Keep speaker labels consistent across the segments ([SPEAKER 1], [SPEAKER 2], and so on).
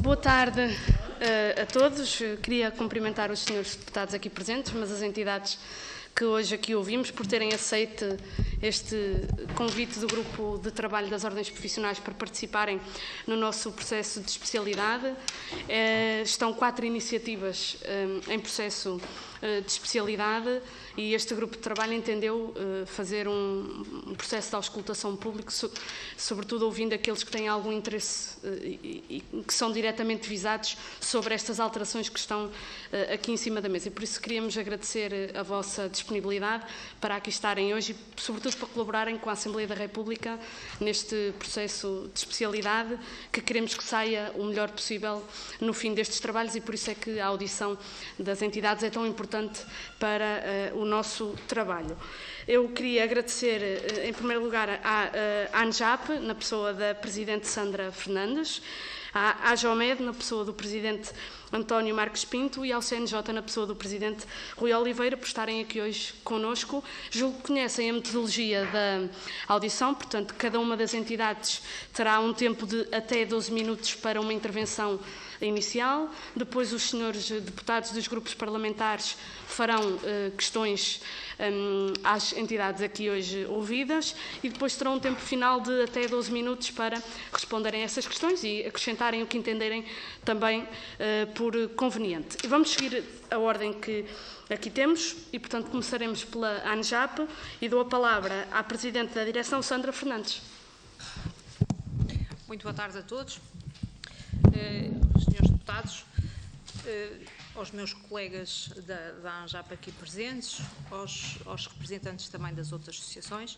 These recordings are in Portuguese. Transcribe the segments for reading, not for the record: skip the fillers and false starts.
[SPEAKER 1] Boa tarde a todos. Queria cumprimentar os senhores deputados aqui presentes, mas as entidades que hoje aqui ouvimos por terem aceito este convite do Grupo de Trabalho das Ordens Profissionais para participarem no nosso processo de especialidade. Estão 4 iniciativas em processo de especialidade e este grupo de trabalho entendeu fazer um processo de auscultação público, sobretudo ouvindo aqueles que têm algum interesse e que são diretamente visados sobre estas alterações que estão aqui em cima da mesa. E por isso queríamos agradecer a vossa disponibilidade para aqui estarem hoje e, sobretudo, para colaborarem com a Assembleia da República neste processo de especialidade que queremos que saia o melhor possível no fim destes trabalhos e por isso é que a audição das entidades é tão importante para o nosso trabalho. Eu queria agradecer, em primeiro lugar, à ANJAP, na pessoa da Presidente Sandra Fernandes, à AJOMED, na pessoa do Presidente António Marques Pinto, e ao CNJ, na pessoa do Presidente Rui Oliveira, por estarem aqui hoje connosco. Julgo que conhecem a metodologia da audição, portanto, cada uma das entidades terá um tempo de até 12 minutos para uma intervenção inicial. Depois os senhores deputados dos grupos parlamentares farão questões às entidades aqui hoje ouvidas e depois terão um tempo final de até 12 minutos para responderem a essas questões e acrescentarem o que entenderem também por conveniente. E vamos seguir a ordem que aqui temos e, portanto, começaremos pela ANJAP e dou a palavra à Presidente da Direção, Sandra Fernandes.
[SPEAKER 2] Muito boa tarde a todos. Senhores deputados, aos meus colegas da ANJAP aqui presentes, aos representantes também das outras associações.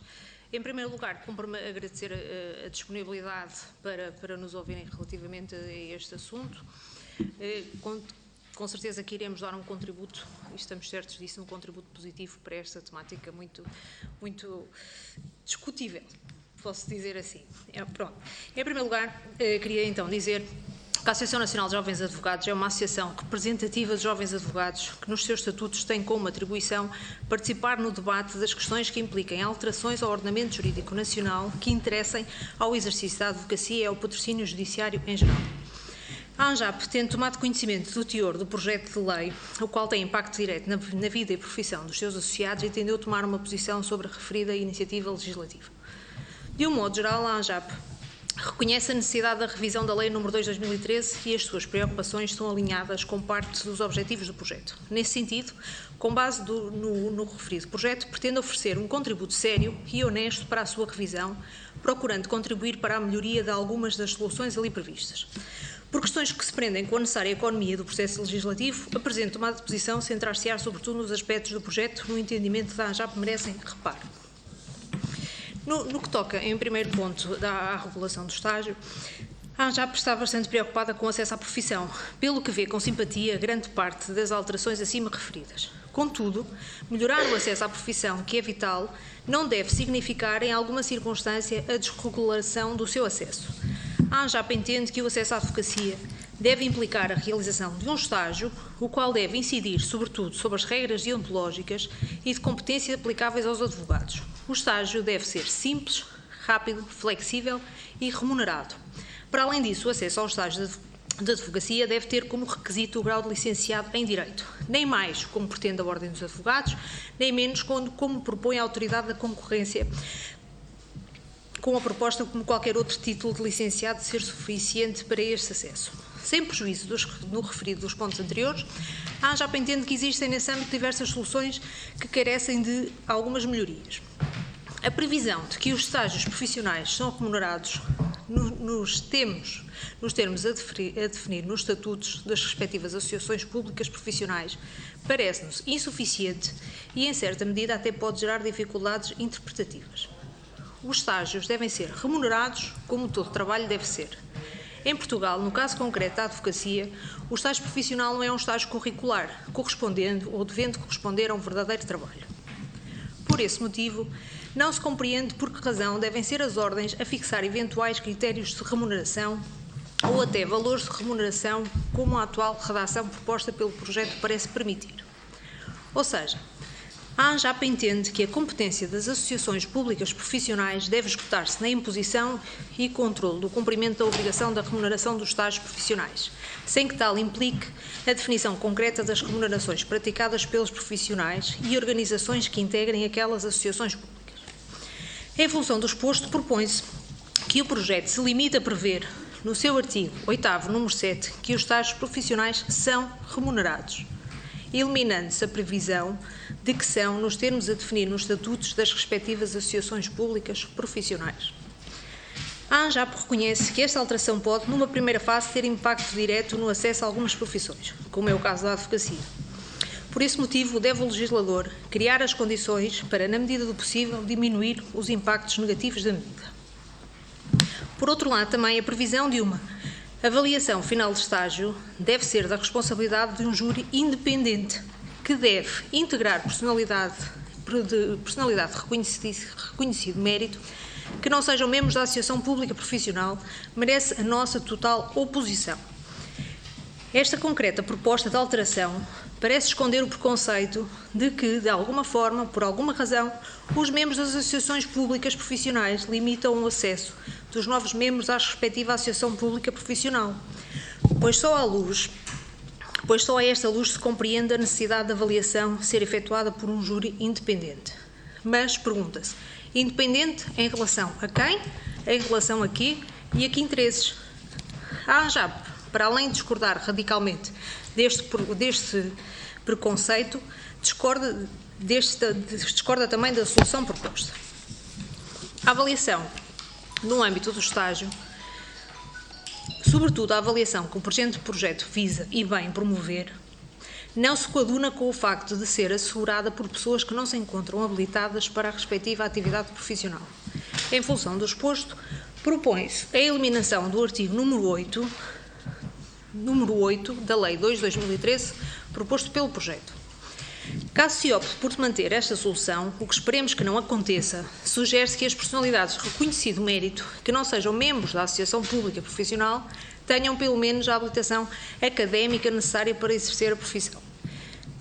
[SPEAKER 2] Em primeiro lugar, cumpre-me agradecer a disponibilidade para nos ouvirem relativamente a este assunto. Com certeza que iremos dar um contributo, e estamos certos disso, um contributo positivo para esta temática muito discutível, posso dizer assim. Pronto. Em primeiro lugar, queria então dizer que a Associação Nacional de Jovens Advogados é uma associação representativa de jovens advogados que nos seus estatutos tem como atribuição participar no debate das questões que impliquem alterações ao ordenamento jurídico nacional que interessem ao exercício da advocacia e ao patrocínio judiciário em geral. A ANJAP, tendo tomado conhecimento do teor do projeto de lei, o qual tem impacto direto na vida e profissão dos seus associados, entendeu tomar uma posição sobre a referida iniciativa legislativa. De um modo geral, a ANJAP reconhece a necessidade da revisão da Lei nº 2 de 2013 e as suas preocupações estão alinhadas com parte dos objetivos do projeto. Nesse sentido, com base no referido projeto, pretende oferecer um contributo sério e honesto para a sua revisão, procurando contribuir para a melhoria de algumas das soluções ali previstas. Por questões que se prendem com a necessária economia do processo legislativo, apresento uma posição centrar-se-á sobretudo nos aspectos do projeto, no entendimento da ANJAP merecem reparo. No que toca, em primeiro ponto, à regulação do estágio, a ANJAP está bastante preocupada com o acesso à profissão, pelo que vê com simpatia grande parte das alterações acima referidas. Contudo, melhorar o acesso à profissão, que é vital, não deve significar, em alguma circunstância, a desregulação do seu acesso. A ANJAP entende que o acesso à advocacia deve implicar a realização de um estágio, o qual deve incidir, sobretudo, sobre as regras deontológicas e de competência aplicáveis aos advogados. O estágio deve ser simples, rápido, flexível e remunerado. Para além disso, o acesso ao estágio de advocacia deve ter como requisito o grau de licenciado em Direito, nem mais como pretende a Ordem dos Advogados, nem menos como propõe a Autoridade da Concorrência, com a proposta como qualquer outro título de licenciado ser suficiente para este acesso. Sem prejuízo no referido dos pontos anteriores, a ANJAP entende que existem nesse âmbito diversas soluções que carecem de algumas melhorias. A previsão de que os estágios profissionais são remunerados nos termos a definir nos estatutos das respectivas associações públicas profissionais parece-nos insuficiente e, em certa medida, até pode gerar dificuldades interpretativas. Os estágios devem ser remunerados como todo trabalho deve ser. Em Portugal, no caso concreto da advocacia, o estágio profissional não é um estágio curricular, correspondendo ou devendo corresponder a um verdadeiro trabalho. Por esse motivo, não se compreende por que razão devem ser as ordens a fixar eventuais critérios de remuneração ou até valores de remuneração, como a atual redação proposta pelo projeto parece permitir. Ou seja, A ANJAP entende que a competência das associações públicas profissionais deve esgotar-se na imposição e controle do cumprimento da obrigação da remuneração dos estágios profissionais, sem que tal implique a definição concreta das remunerações praticadas pelos profissionais e organizações que integrem aquelas associações públicas. Em função do exposto, propõe-se que o projeto se limite a prever, no seu artigo 8º, número 7, que os estágios profissionais são remunerados, eliminando-se a previsão de que são, nos termos a definir nos estatutos das respectivas associações públicas profissionais. A ANJAP reconhece que esta alteração pode, numa primeira fase, ter impacto direto no acesso a algumas profissões, como é o caso da advocacia. Por esse motivo, deve o legislador criar as condições para, na medida do possível, diminuir os impactos negativos da medida. Por outro lado, também a previsão de uma avaliação final de estágio deve ser da responsabilidade de um júri independente, que deve integrar personalidade de reconhecido mérito, que não sejam membros da Associação Pública Profissional, merece a nossa total oposição. Esta concreta proposta de alteração parece esconder o preconceito de que, de alguma forma, por alguma razão, os membros das associações públicas profissionais limitam o acesso dos novos membros à respectiva Associação Pública Profissional, pois só a esta luz se compreende a necessidade de avaliação ser efetuada por um júri independente. Mas, pergunta-se, independente em relação a quem, em relação a quê e a que interesses? A ANJAP, para além de discordar radicalmente deste preconceito, discorda também da solução proposta. A avaliação no âmbito do estágio, sobretudo a avaliação que o presente projeto visa e bem promover, não se coaduna com o facto de ser assegurada por pessoas que não se encontram habilitadas para a respectiva atividade profissional. Em função do exposto, propõe-se a eliminação do artigo número 8 da Lei 2/2013, proposto pelo projeto. Caso se opte por manter esta solução, o que esperemos que não aconteça, sugere-se que as personalidades de reconhecido mérito, que não sejam membros da Associação Pública Profissional, tenham pelo menos a habilitação académica necessária para exercer a profissão.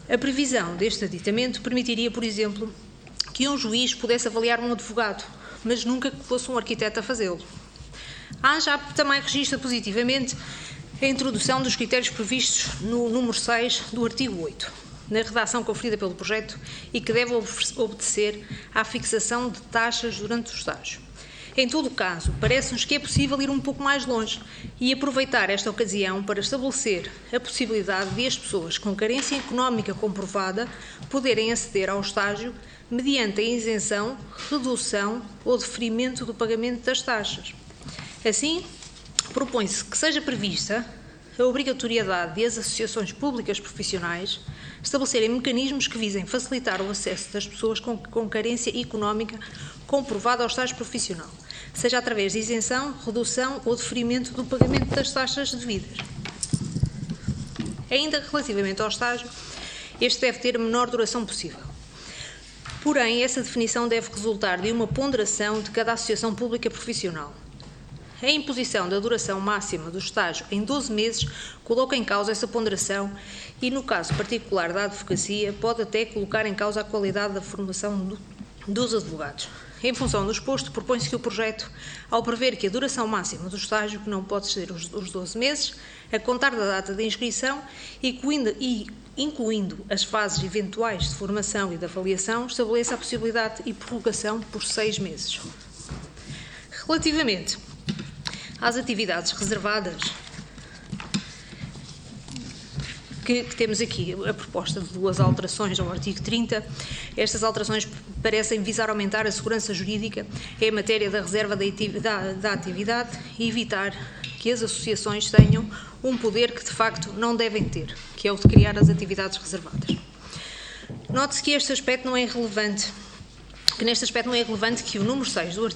[SPEAKER 2] A previsão deste aditamento permitiria, por exemplo, que um juiz pudesse avaliar um advogado, mas nunca que fosse um arquiteto a fazê-lo. A ANJAP também registra positivamente a introdução dos critérios previstos no número 6 do artigo 8, na redação conferida pelo projeto, e que deve obedecer à fixação de taxas durante o estágio. Em todo o caso, parece-nos que é possível ir um pouco mais longe e aproveitar esta ocasião para estabelecer a possibilidade de as pessoas com carência económica comprovada poderem aceder ao estágio mediante a isenção, redução ou deferimento do pagamento das taxas. Assim, propõe-se que seja prevista a obrigatoriedade de as associações públicas profissionais estabelecerem mecanismos que visem facilitar o acesso das pessoas com carência económica comprovada ao estágio profissional, seja através de isenção, redução ou deferimento do pagamento das taxas devidas. Ainda relativamente ao estágio, este deve ter a menor duração possível. Porém, essa definição deve resultar de uma ponderação de cada associação pública profissional. A imposição da duração máxima do estágio em 12 meses coloca em causa essa ponderação e, no caso particular da advocacia, pode até colocar em causa a qualidade da formação dos advogados. Em função do exposto, propõe-se que o projeto, ao prever que a duração máxima do estágio, que não pode exceder os 12 meses, a contar da data de inscrição e incluindo as fases eventuais de formação e de avaliação, estabeleça a possibilidade e prorrogação por 6 meses. Relativamente às atividades reservadas, que temos aqui a proposta de 2 alterações ao artigo 30. Estas alterações parecem visar aumentar a segurança jurídica em matéria da reserva da atividade e evitar que as associações tenham um poder que de facto não devem ter, que é o de criar as atividades reservadas. Note-se que neste aspecto não é relevante que o número 3 do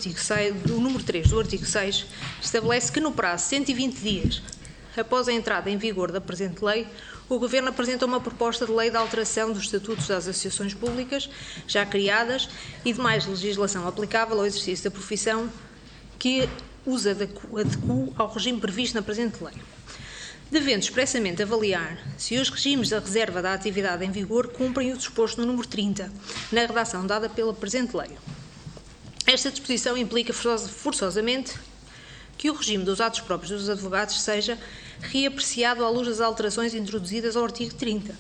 [SPEAKER 2] artigo 6 estabelece que no prazo de 120 dias após a entrada em vigor da presente lei, o Governo apresenta uma proposta de lei de alteração dos estatutos das associações públicas já criadas e de mais legislação aplicável ao exercício da profissão que os adequa ao regime previsto na presente lei. devendo expressamente avaliar se os regimes da reserva da atividade em vigor cumprem o disposto no número 30, na redação dada pela presente lei. Esta disposição implica forçosamente que o regime dos atos próprios dos advogados seja reapreciado à luz das alterações introduzidas ao artigo 30.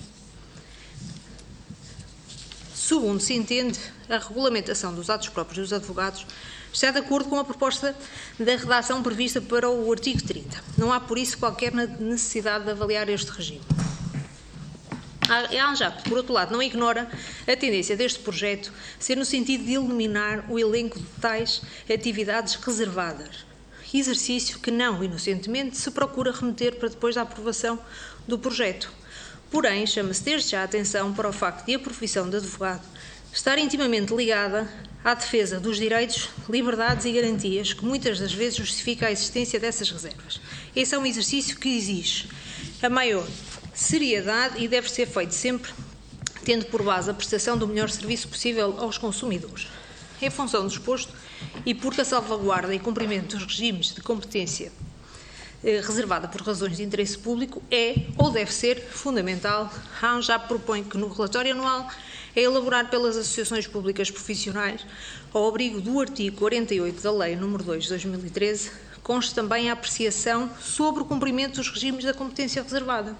[SPEAKER 2] Segundo se entende, a regulamentação dos atos próprios dos advogados está de acordo com a proposta da redação prevista para o artigo 30. Não há, por isso, qualquer necessidade de avaliar este regime. A ANJAP, por outro lado, não ignora a tendência deste projeto ser no sentido de eliminar o elenco de tais atividades reservadas, exercício que não inocentemente se procura remeter para depois da aprovação do projeto. Porém, chama-se desde já a atenção para o facto de a profissão de advogado estar intimamente ligada à defesa dos direitos, liberdades e garantias que muitas das vezes justifica a existência dessas reservas. Esse é um exercício que exige a maior seriedade e deve ser feito sempre tendo por base a prestação do melhor serviço possível aos consumidores. Em função do exposto e porque a salvaguarda e cumprimento dos regimes de competência reservada por razões de interesse público é ou deve ser fundamental, a ANJAP propõe que no relatório anual é elaborado pelas associações públicas profissionais, ao abrigo do artigo 48 da Lei nº 2 de 2013, conste também a apreciação sobre o cumprimento dos regimes da competência reservada,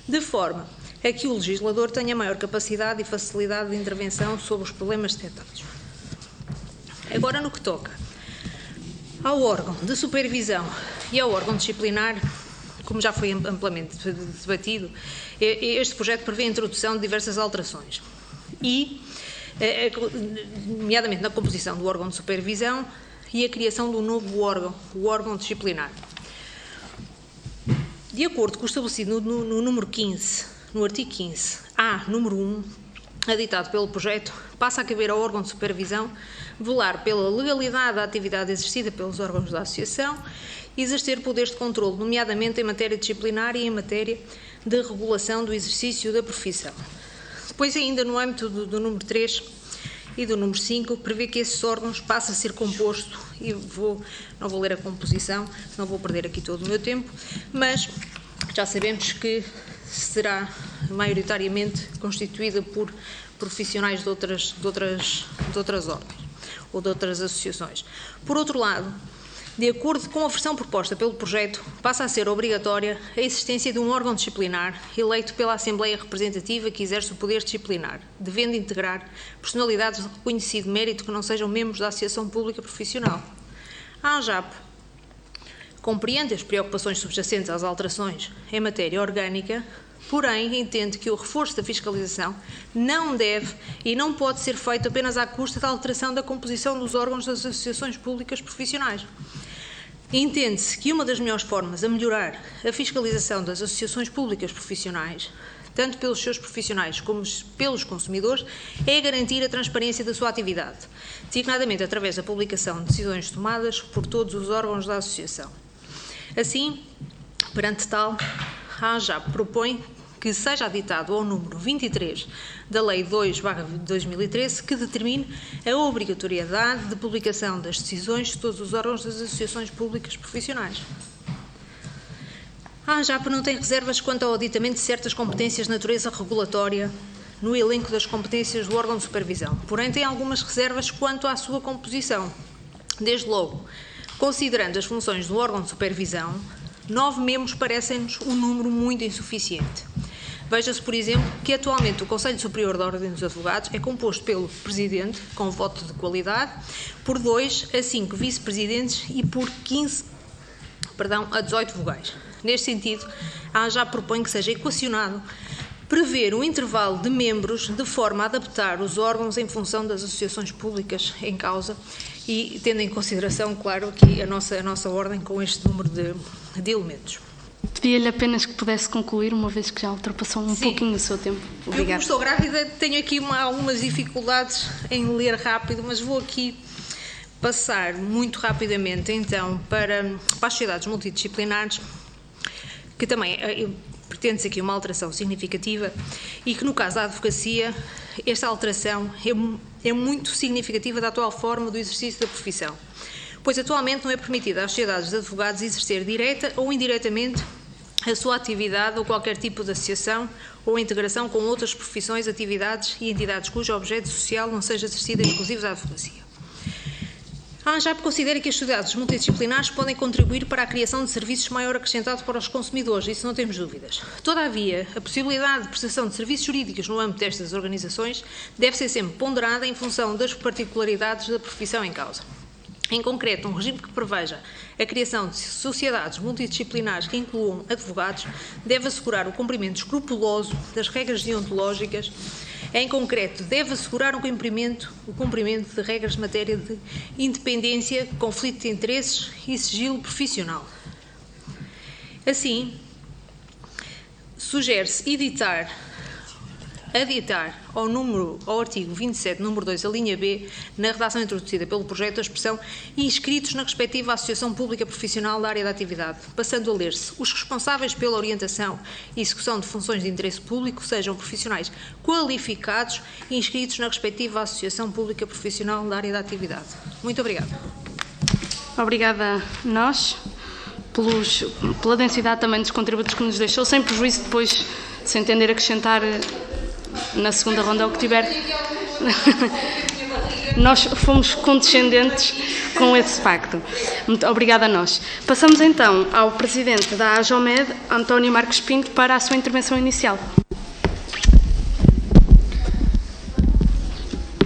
[SPEAKER 2] de forma a que o legislador tenha maior capacidade e facilidade de intervenção sobre os problemas detectados. Agora, no que toca ao órgão de supervisão e ao órgão disciplinar, como já foi amplamente debatido, este projeto prevê a introdução de diversas alterações e, nomeadamente na composição do órgão de supervisão e a criação de um novo órgão, o órgão disciplinar. De acordo com o estabelecido no número 15, no artigo 15A, número 1, aditado pelo projeto, passa a caber ao órgão de supervisão velar pela legalidade da atividade exercida pelos órgãos da associação e exercer poderes de controle, nomeadamente em matéria disciplinar e em matéria de regulação do exercício da profissão. Depois, ainda no âmbito do número 3 e do número 5, prevê que esses órgãos passem a ser composto, e não vou ler a composição, não vou perder aqui todo o meu tempo, mas já sabemos que será maioritariamente constituída por profissionais de outras ordens ou de outras associações. Por outro lado, de acordo com a versão proposta pelo projeto, passa a ser obrigatória a existência de um órgão disciplinar eleito pela Assembleia Representativa que exerce o poder disciplinar, devendo integrar personalidades de reconhecido mérito que não sejam membros da Associação Pública Profissional. A ANJAP compreende as preocupações subjacentes às alterações em matéria orgânica, porém entende que o reforço da fiscalização não deve e não pode ser feito apenas à custa da alteração da composição dos órgãos das associações públicas profissionais. Entende-se que uma das melhores formas a melhorar a fiscalização das associações públicas profissionais, tanto pelos seus profissionais como pelos consumidores, é garantir a transparência da sua atividade, designadamente através da publicação de decisões tomadas por todos os órgãos da associação. Assim, perante tal, a ANJAP propõe que seja aditado ao número 23 da Lei 2/2013 que determine a obrigatoriedade de publicação das decisões de todos os órgãos das associações públicas profissionais. A ANJAP não tem reservas quanto ao aditamento de certas competências de natureza regulatória no elenco das competências do órgão de supervisão, porém tem algumas reservas quanto à sua composição. Desde logo, considerando as funções do órgão de supervisão, 9 membros parecem-nos um número muito insuficiente. Veja-se, por exemplo, que atualmente o Conselho Superior da Ordem dos Advogados é composto pelo Presidente, com voto de qualidade, por 2 a 5 vice-presidentes e por 15 a 18 vogais. Neste sentido, a ANJAP propõe que seja equacionado prever um intervalo de membros de forma a adaptar os órgãos em função das associações públicas em causa e tendo em consideração, claro, aqui a nossa ordem com este número de elementos.
[SPEAKER 1] Pedia-lhe apenas que pudesse concluir, uma vez que já ultrapassou um pouquinho o seu tempo.
[SPEAKER 2] Obrigada. Eu, como estou grávida, tenho aqui algumas dificuldades em ler rápido, mas vou aqui passar muito rapidamente, então, para as sociedades multidisciplinares, que também pretende-se aqui uma alteração significativa e que, no caso da advocacia, esta alteração é muito significativa da atual forma do exercício da profissão, pois atualmente não é permitido às sociedades de advogados exercer direta ou indiretamente a sua atividade ou qualquer tipo de associação ou integração com outras profissões, atividades e entidades cujo objeto social não seja exercido exclusivo da advocacia. A ANJAP considera que as sociedades multidisciplinares podem contribuir para a criação de serviços maior acrescentado para os consumidores, isso não temos dúvidas. Todavia, a possibilidade de prestação de serviços jurídicos no âmbito destas organizações deve ser sempre ponderada em função das particularidades da profissão em causa. Em concreto, um regime que preveja a criação de sociedades multidisciplinares que incluam advogados deve assegurar o cumprimento escrupuloso das regras deontológicas. Em concreto, deve assegurar o cumprimento de regras de matéria de independência, conflito de interesses e sigilo profissional. Assim, sugere-se aditar ao artigo 27, número 2, a linha B, na redação introduzida pelo projeto, a expressão inscritos na respectiva associação pública profissional da área da atividade, passando a ler-se: os responsáveis pela orientação e execução de funções de interesse público sejam profissionais qualificados e inscritos na respectiva associação pública profissional da área da atividade. Muito obrigada.
[SPEAKER 1] Obrigada a nós pela densidade também dos contributos que nos deixou, sem prejuízo depois, se entender acrescentar na segunda ronda o que tiver. Nós fomos condescendentes com esse facto. Muito obrigada a nós. Passamos então ao Presidente da AJOMED, António Marcos Pinto, para a sua intervenção inicial.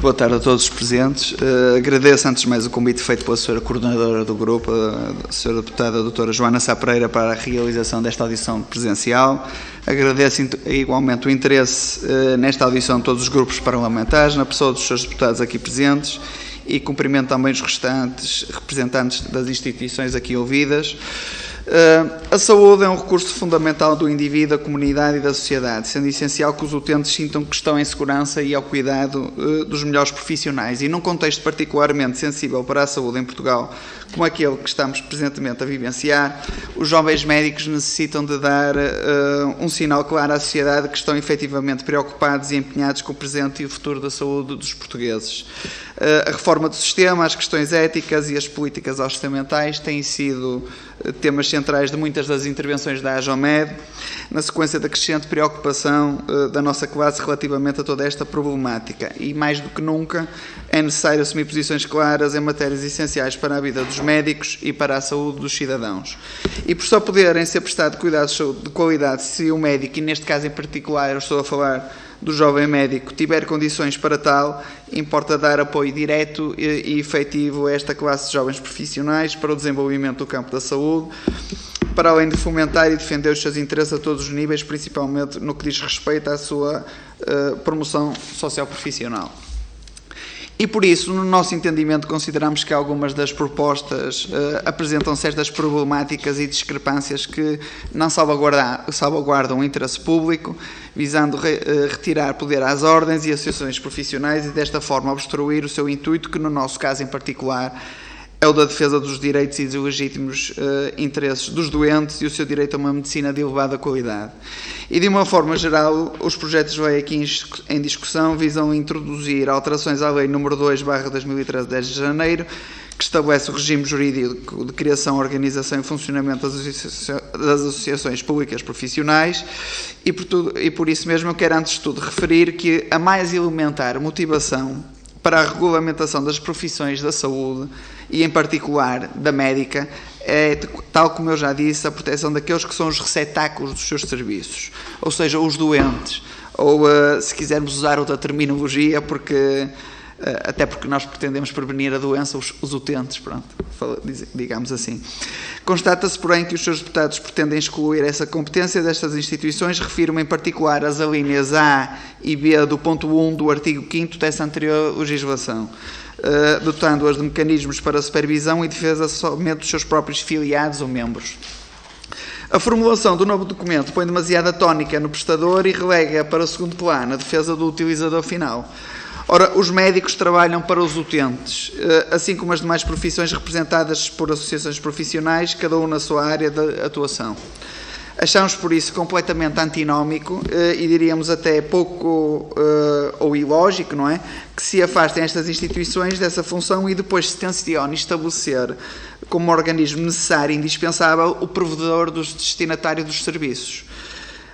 [SPEAKER 3] Boa tarde a todos os presentes. Agradeço antes de mais o convite feito pela Sra. Coordenadora do grupo, a Sra. Deputada Dra. Joana Sá Pereira, para a realização desta audição presencial. Agradeço igualmente o interesse nesta audição de todos os grupos parlamentares, na pessoa dos Srs. Deputados aqui presentes, e cumprimento também os restantes representantes das instituições aqui ouvidas. A saúde é um recurso fundamental do indivíduo, da comunidade e da sociedade, sendo essencial que os utentes sintam que estão em segurança e ao cuidado dos melhores profissionais. E num contexto particularmente sensível para a saúde em Portugal, como aquele que estamos presentemente a vivenciar, os jovens médicos necessitam de dar um sinal claro à sociedade que estão efetivamente preocupados e empenhados com o presente e o futuro da saúde dos portugueses. A reforma do sistema, as questões éticas e as políticas orçamentais têm sido temas centrais de muitas das intervenções da AJOMED, na sequência da crescente preocupação da nossa classe relativamente a toda esta problemática. E, mais do que nunca, é necessário assumir posições claras em matérias essenciais para a vida dos médicos e para a saúde dos cidadãos. E por só poderem ser prestados cuidados de qualidade se o médico, e neste caso em particular eu estou a falar do jovem médico, tiver condições para tal, importa dar apoio direto e efetivo a esta classe de jovens profissionais para o desenvolvimento do campo da saúde, para além de fomentar e defender os seus interesses a todos os níveis, principalmente no que diz respeito à sua promoção socioprofissional. E por isso, no nosso entendimento, consideramos que algumas das propostas apresentam certas problemáticas e discrepâncias que não salvaguardam o interesse público, visando retirar poder às ordens e associações profissionais e desta forma obstruir o seu intuito, que no nosso caso em particular é o da defesa dos direitos e dos legítimos interesses dos doentes e o seu direito a uma medicina de elevada qualidade. E, de uma forma geral, os projetos de lei aqui em discussão visam introduzir alterações à Lei nº 2/2013, 10 de janeiro, que estabelece o regime jurídico de criação, organização e funcionamento das associações públicas profissionais e por isso mesmo eu quero, antes de tudo, referir que a mais elementar motivação para a regulamentação das profissões da saúde e, em particular, da médica, é, tal como eu já disse, a proteção daqueles que são os receptáculos dos seus serviços, ou seja, os doentes, ou, se quisermos usar outra terminologia, até porque nós pretendemos prevenir a doença, os utentes, pronto, digamos assim. Constata-se, porém, que os seus deputados pretendem excluir essa competência destas instituições, refiro-me em particular às alíneas A e B do ponto 1 do artigo 5º dessa anterior legislação, dotando-as de mecanismos para a supervisão e defesa somente dos seus próprios filiados ou membros. A formulação do novo documento põe demasiada tónica no prestador e relega para o segundo plano a defesa do utilizador final. Ora, os médicos trabalham para os utentes, assim como as demais profissões representadas por associações profissionais, cada uma na sua área de atuação. Achamos, por isso, completamente antinómico e diríamos até pouco ou ilógico, não é? Que se afastem estas instituições dessa função e depois se tencione estabelecer como organismo necessário e indispensável, o provedor dos destinatários dos serviços.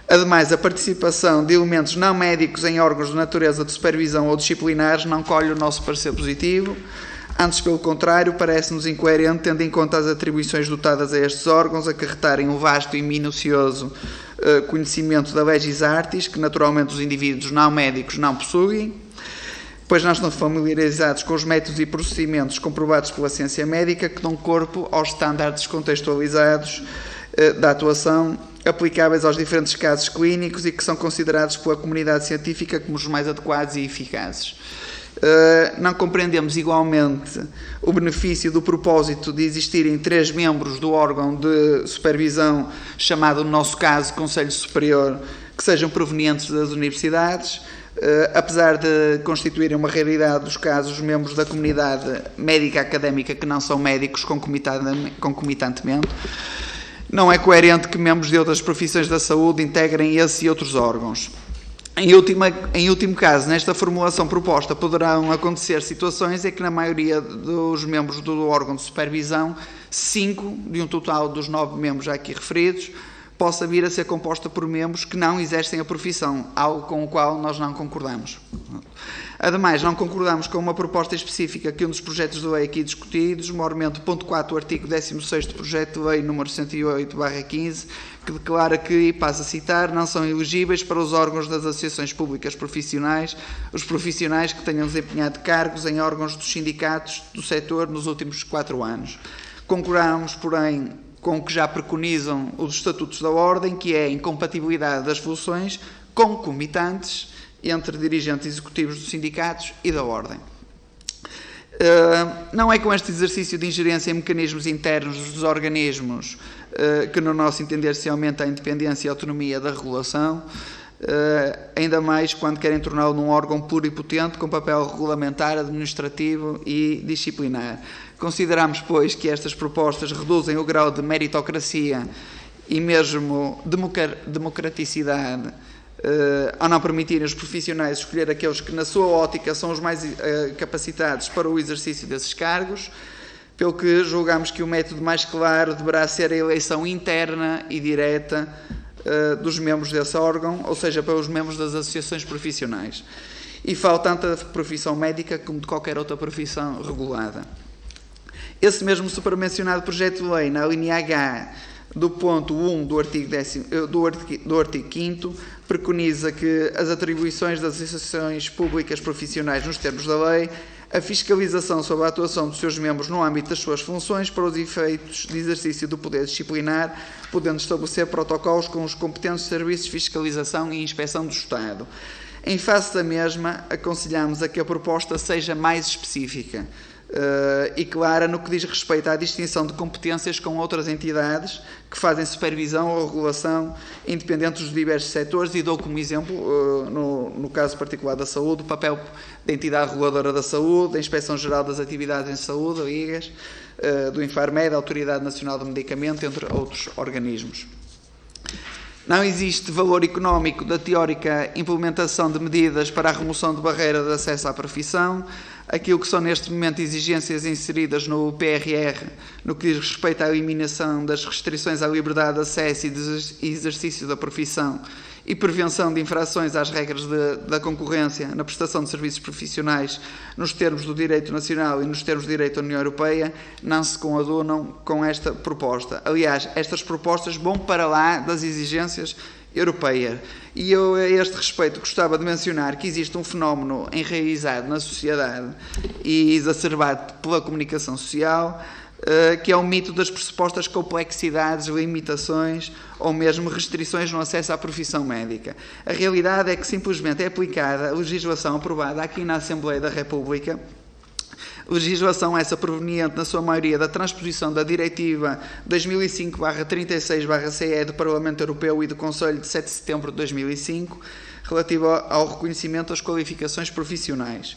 [SPEAKER 3] Ademais, a participação de elementos não médicos em órgãos de natureza de supervisão ou disciplinares não colhe o nosso parecer positivo. Antes, pelo contrário, parece-nos incoerente, tendo em conta as atribuições dotadas a estes órgãos, acarretarem um vasto e minucioso conhecimento da legis artis, que naturalmente os indivíduos não médicos não possuem, pois não estão familiarizados com os métodos e procedimentos comprovados pela ciência médica que dão corpo aos estándares contextualizados da atuação aplicáveis aos diferentes casos clínicos e que são considerados pela comunidade científica como os mais adequados e eficazes. Não compreendemos igualmente o benefício do propósito de existirem 3 membros do órgão de supervisão, chamado no nosso caso Conselho Superior, que sejam provenientes das universidades, apesar de constituírem uma realidade dos casos membros da comunidade médica académica que não são médicos concomitantemente. Não é coerente que membros de outras profissões da saúde integrem esse e outros órgãos. Em último caso, nesta formulação proposta, poderão acontecer situações em que, na maioria dos membros do órgão de supervisão, 5 de um total dos 9 membros já aqui referidos, possa vir a ser composta por membros que não exercem a profissão, algo com o qual nós não concordamos. Ademais, não concordamos com uma proposta específica que um dos projetos de lei aqui discutidos, maiormente o ponto 4 do artigo 16º do projeto de lei número 108/15, que declara que, e passo a citar, não são elegíveis para os órgãos das associações públicas profissionais os profissionais que tenham desempenhado cargos em órgãos dos sindicatos do setor nos últimos 4 anos. Concordamos, porém, com o que já preconizam os estatutos da Ordem, que é a incompatibilidade das funções concomitantes entre dirigentes executivos dos sindicatos e da Ordem. Não é com este exercício de ingerência em mecanismos internos dos organismos que, no nosso entender, se aumenta a independência e a autonomia da regulação, ainda mais quando querem torná-lo num órgão pluripotente com papel regulamentar, administrativo e disciplinar. Consideramos, pois, que estas propostas reduzem o grau de meritocracia e mesmo democraticidade ao não permitirem os profissionais escolher aqueles que, na sua ótica, são os mais capacitados para o exercício desses cargos, pelo que julgamos que o método mais claro deverá ser a eleição interna e direta dos membros desse órgão, ou seja, pelos membros das associações profissionais. E falo tanto da profissão médica como de qualquer outra profissão regulada. Esse mesmo supramencionado projeto de lei, na linha H do ponto 1 do artigo 5º, preconiza que as atribuições das associações públicas profissionais nos termos da lei, a fiscalização sobre a atuação dos seus membros no âmbito das suas funções para os efeitos de exercício do poder disciplinar, podendo estabelecer protocolos com os competentes serviços de fiscalização e inspeção do Estado. Em face da mesma, aconselhamos a que a proposta seja mais específica e clara no que diz respeito à distinção de competências com outras entidades que fazem supervisão ou regulação independente dos diversos setores, e dou como exemplo, no caso particular da saúde, o papel da entidade reguladora da saúde, da Inspeção-Geral das Atividades em Saúde, a IGAS, do Infarmed, da Autoridade Nacional do Medicamento, entre outros organismos. Não existe valor económico da teórica implementação de medidas para a remoção de barreira de acesso à profissão. Aquilo que são neste momento exigências inseridas no PRR, no que diz respeito à eliminação das restrições à liberdade de acesso e exercício da profissão e prevenção de infrações às regras da concorrência na prestação de serviços profissionais nos termos do direito nacional e nos termos do direito da União Europeia, não se coadunam com esta proposta. Aliás, estas propostas vão para lá das exigências europeias. E eu, a este respeito, gostava de mencionar que existe um fenómeno enraizado na sociedade e exacerbado pela comunicação social, que é o mito das pressupostas complexidades, limitações ou mesmo restrições no acesso à profissão médica. A realidade é que simplesmente é aplicada a legislação aprovada aqui na Assembleia da República, legislação essa proveniente, na sua maioria, da transposição da Diretiva 2005/36/CE do Parlamento Europeu e do Conselho de 7 de setembro de 2005, relativa ao reconhecimento das qualificações profissionais.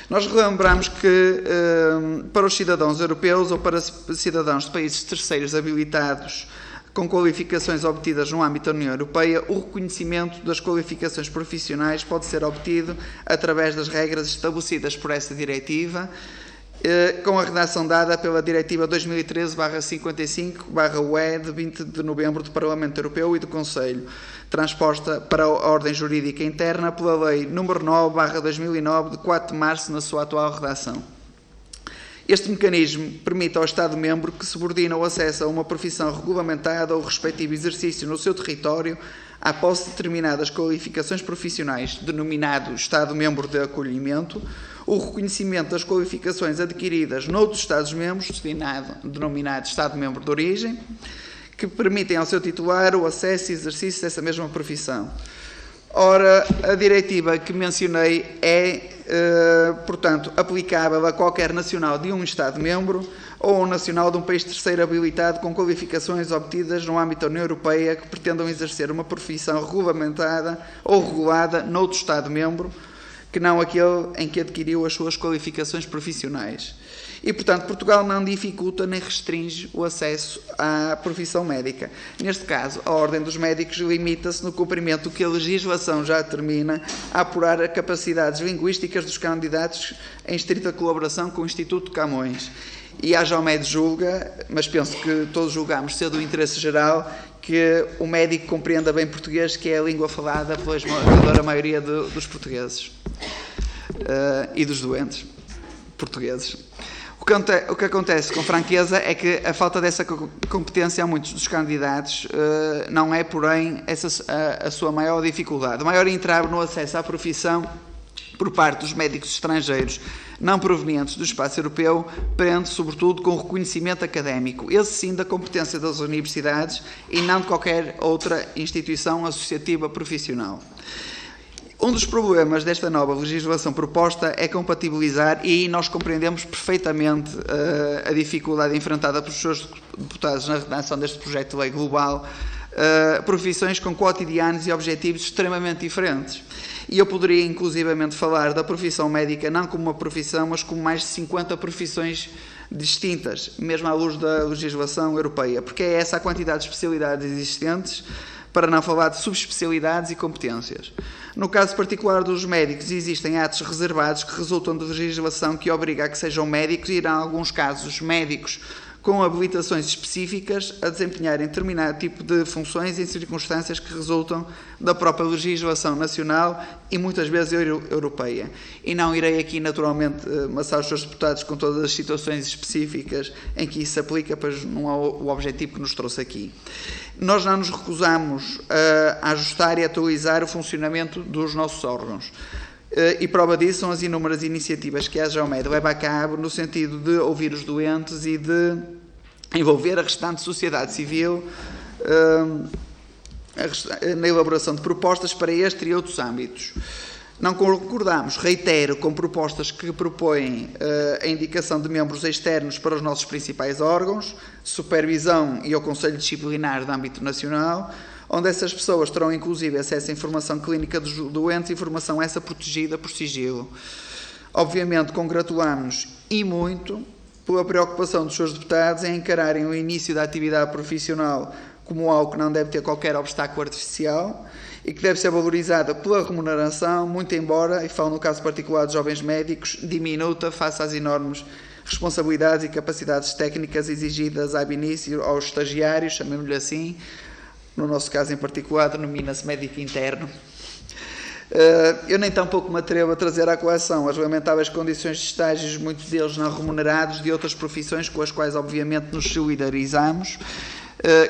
[SPEAKER 3] Nós relembramos que, para os cidadãos europeus ou para cidadãos de países terceiros habilitados com qualificações obtidas no âmbito da União Europeia, o reconhecimento das qualificações profissionais pode ser obtido através das regras estabelecidas por essa diretiva com a redação dada pela Diretiva 2013/55/UE de 20 de novembro do Parlamento Europeu e do Conselho, transposta para a ordem jurídica interna pela Lei nº 9/2009 de 4 de março na sua atual redação. Este mecanismo permite ao Estado-membro que subordina o acesso a uma profissão regulamentada ou o respectivo exercício no seu território à posse de determinadas qualificações profissionais, denominado Estado-membro de acolhimento, o reconhecimento das qualificações adquiridas noutros Estados-membros, denominado Estado-membro de origem, que permitem ao seu titular o acesso e exercício dessa mesma profissão. Ora, a diretiva que mencionei é, portanto, aplicável a qualquer nacional de um Estado-membro ou um nacional de um país terceiro habilitado com qualificações obtidas no âmbito da União Europeia que pretendam exercer uma profissão regulamentada ou regulada noutro Estado-membro que não aquele em que adquiriu as suas qualificações profissionais. E, portanto, Portugal não dificulta nem restringe o acesso à profissão médica. Neste caso, a Ordem dos Médicos limita-se, no cumprimento do que a legislação já determina, a apurar as capacidades linguísticas dos candidatos em estrita colaboração com o Instituto Camões. E a Jomed julga, mas penso que todos julgamos ser do interesse geral, que o médico compreenda bem português, que é a língua falada pela esmagadora maioria dos portugueses e dos doentes portugueses. O que acontece com franqueza é que a falta dessa competência a muitos dos candidatos não é, porém, a sua maior dificuldade. O maior entrave no acesso à profissão por parte dos médicos estrangeiros não provenientes do espaço europeu prende, sobretudo, com o reconhecimento académico, esse sim da competência das universidades e não de qualquer outra instituição associativa profissional. Um dos problemas desta nova legislação proposta é compatibilizar, e nós compreendemos perfeitamente a dificuldade enfrentada pelos seus deputados na redação deste projeto de lei global, profissões com cotidianos e objetivos extremamente diferentes. E eu poderia inclusivamente falar da profissão médica não como uma profissão, mas como mais de 50 profissões distintas, mesmo à luz da legislação europeia, porque é essa a quantidade de especialidades existentes, para não falar de subespecialidades e competências. No caso particular dos médicos, existem atos reservados que resultam de legislação que obriga a que sejam médicos e, em alguns casos, médicos com habilitações específicas a desempenharem determinado tipo de funções em circunstâncias que resultam da própria legislação nacional e muitas vezes europeia. E não irei aqui, naturalmente, maçar os seus deputados com todas as situações específicas em que isso se aplica, pois não é o objetivo que nos trouxe aqui. Nós não nos recusamos a ajustar e atualizar o funcionamento dos nossos órgãos. E prova disso são as inúmeras iniciativas que a Jomed leva a cabo no sentido de ouvir os doentes e de envolver a restante sociedade civil na elaboração de propostas para este e outros âmbitos. Não concordamos, reitero, com propostas que propõem a indicação de membros externos para os nossos principais órgãos, supervisão e ao Conselho Disciplinar de âmbito nacional, onde essas pessoas terão inclusive acesso à informação clínica dos doentes, informação essa protegida por sigilo. Obviamente congratulamos e muito pela preocupação dos seus deputados em encararem o início da atividade profissional como algo que não deve ter qualquer obstáculo artificial e que deve ser valorizada pela remuneração, muito embora, e falo no caso particular dos jovens médicos, diminuta face às enormes responsabilidades e capacidades técnicas exigidas ab início aos estagiários, chamemos-lhe assim. No nosso caso em particular, denomina-se médico interno. Eu nem tampouco me atrevo a trazer à colação as lamentáveis condições de estágios, muitos deles não remunerados, de outras profissões com as quais obviamente nos solidarizamos.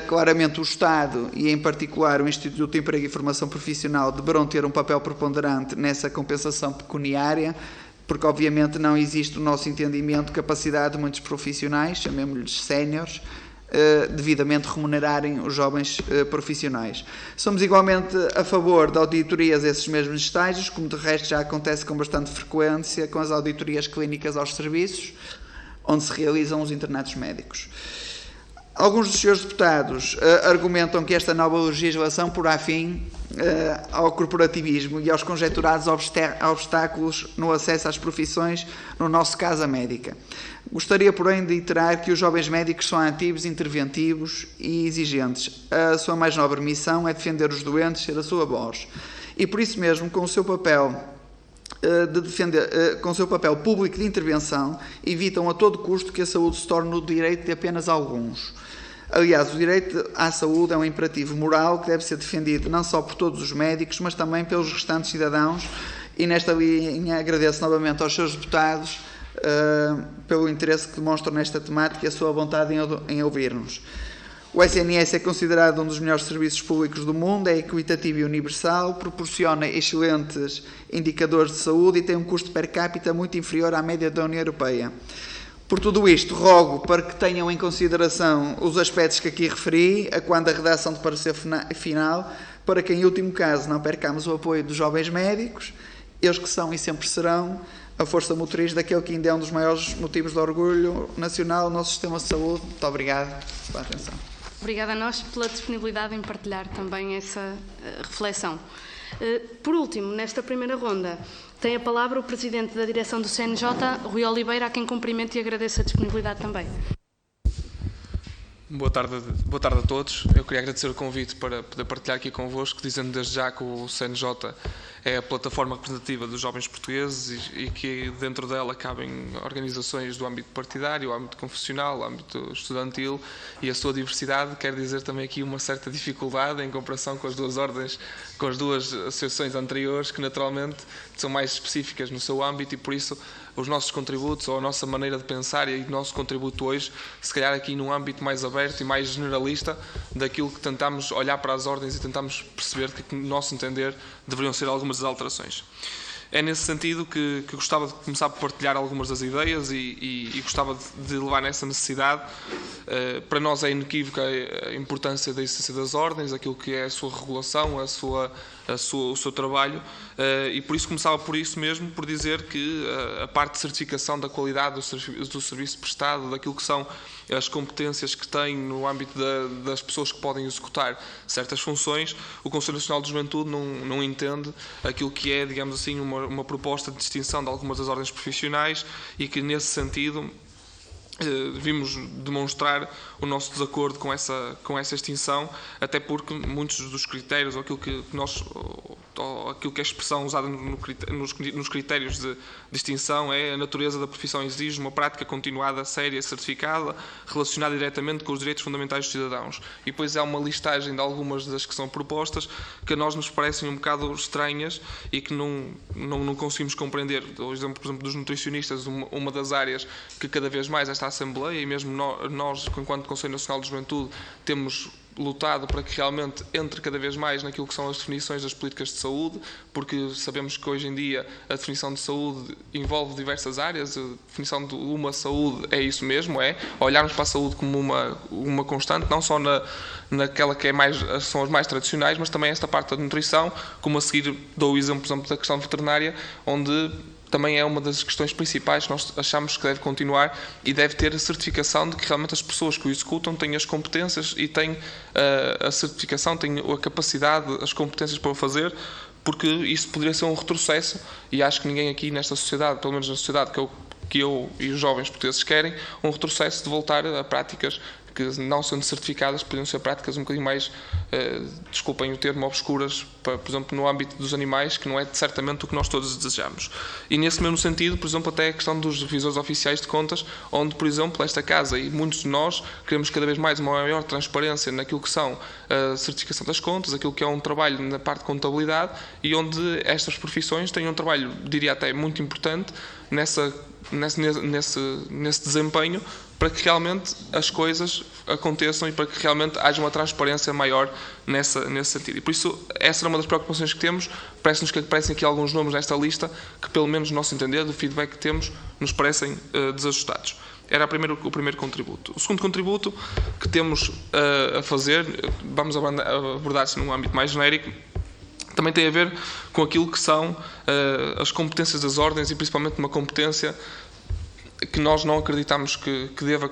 [SPEAKER 3] Claramente o Estado e em particular o Instituto de Emprego e Formação Profissional deverão ter um papel preponderante nessa compensação pecuniária, porque obviamente não existe, no nosso entendimento, capacidade de muitos profissionais, chamemos-lhes séniores, devidamente remunerarem os jovens profissionais. Somos igualmente a favor de auditorias a esses mesmos estágios, como de resto já acontece com bastante frequência com as auditorias clínicas aos serviços, onde se realizam os internatos médicos. Alguns dos seus deputados argumentam que esta nova legislação porá fim ao corporativismo e aos conjeturados obstáculos no acesso às profissões, no nosso caso a médica. Gostaria, porém, de iterar que os jovens médicos são ativos, interventivos e exigentes. A sua mais nobre missão é defender os doentes, ser a sua voz. E por isso mesmo, com o seu papel de defender, com o seu papel público de intervenção, evitam a todo custo que a saúde se torne o direito de apenas alguns. Aliás, o direito à saúde é um imperativo moral que deve ser defendido não só por todos os médicos, mas também pelos restantes cidadãos, e nesta linha agradeço novamente aos seus deputados pelo interesse que demonstram nesta temática e a sua vontade em ouvir-nos. O SNS é considerado um dos melhores serviços públicos do mundo, é equitativo e universal, proporciona excelentes indicadores de saúde e tem um custo per capita muito inferior à média da União Europeia. Por tudo isto, rogo para que tenham em consideração os aspectos que aqui referi, a quando a redação de parecer final, para que, em último caso, não percamos o apoio dos jovens médicos, eles que são e sempre serão a força motriz daquele que ainda é um dos maiores motivos de orgulho nacional, o nosso sistema de saúde. Muito obrigado pela atenção.
[SPEAKER 1] Obrigada a nós pela disponibilidade em partilhar também essa reflexão. Por último, nesta primeira ronda, tem a palavra o Presidente da Direção do CNJ, Rui Oliveira, a quem cumprimento e agradeço a disponibilidade também.
[SPEAKER 4] Boa tarde a todos. Eu queria agradecer o convite para poder partilhar aqui convosco, dizendo desde já que o CNJ é a plataforma representativa dos jovens portugueses e que dentro dela cabem organizações do âmbito partidário, o âmbito confessional, o âmbito estudantil, e a sua diversidade quer dizer também aqui uma certa dificuldade em comparação com as duas ordens, com as duas associações anteriores, que naturalmente são mais específicas no seu âmbito, e por isso os nossos contributos, ou a nossa maneira de pensar e o nosso contributo hoje, se calhar aqui num âmbito mais aberto e mais generalista daquilo que tentamos olhar para as ordens e tentamos perceber que, no nosso entender, deveriam ser algumas das alterações. É nesse sentido que gostava de começar por partilhar algumas das ideias e gostava de levar nessa necessidade. Para nós é inequívoca a importância da existência das ordens, aquilo que é a sua regulação, o seu trabalho, e por isso começava por isso mesmo, por dizer que a parte de certificação da qualidade do serviço prestado, daquilo que são as competências que têm no âmbito das pessoas que podem executar certas funções, o Conselho Nacional de Juventude não entende aquilo que é, digamos assim, uma proposta de distinção de algumas das ordens profissionais, e que nesse sentido vimos demonstrar o nosso desacordo com essa extinção, até porque muitos dos critérios, ou aquilo que é a expressão usada nos critérios de distinção, é a natureza da profissão exige uma prática continuada, séria, certificada, relacionada diretamente com os direitos fundamentais dos cidadãos. E depois há uma listagem de algumas das que são propostas que a nós nos parecem um bocado estranhas e que não conseguimos compreender. O exemplo, por exemplo, dos nutricionistas, uma das áreas que cada vez mais esta Assembleia, e mesmo nós, enquanto Conselho Nacional de Juventude, temos lutado para que realmente entre cada vez mais naquilo que são as definições das políticas de saúde, porque sabemos que hoje em dia a definição de saúde envolve diversas áreas. A definição de uma saúde é isso mesmo, é olharmos para a saúde como uma constante, não só naquela que são as mais tradicionais, mas também esta parte da nutrição, como a seguir dou o exemplo, por exemplo, da questão veterinária, onde também é uma das questões principais que nós achamos que deve continuar e deve ter a certificação de que realmente as pessoas que o executam têm as competências e têm a certificação, têm a capacidade, as competências para o fazer, porque isso poderia ser um retrocesso, e acho que ninguém aqui nesta sociedade, pelo menos na sociedade que eu e os jovens portugueses querem, um retrocesso de voltar a práticas que, não sendo certificadas, poderiam ser práticas um bocadinho mais, desculpem o termo, obscuras, por exemplo, no âmbito dos animais, que não é certamente o que nós todos desejamos. E nesse mesmo sentido, por exemplo, até a questão dos revisores oficiais de contas, onde, por exemplo, esta Casa e muitos de nós queremos cada vez mais uma maior transparência naquilo que são a certificação das contas, aquilo que é um trabalho na parte de contabilidade, e onde estas profissões têm um trabalho, diria até, muito importante nesse desempenho, para que realmente as coisas aconteçam e para que realmente haja uma transparência maior nesse sentido. E por isso, essa era uma das preocupações que temos. Parece-nos que aparecem aqui alguns nomes nesta lista que, pelo menos no nosso entender, do feedback que temos, nos parecem desajustados. Era o primeiro contributo. O segundo contributo que temos a fazer, vamos abordar-se num âmbito mais genérico, também tem a ver com aquilo que são as competências das ordens, e principalmente uma competência que nós não acreditamos que deva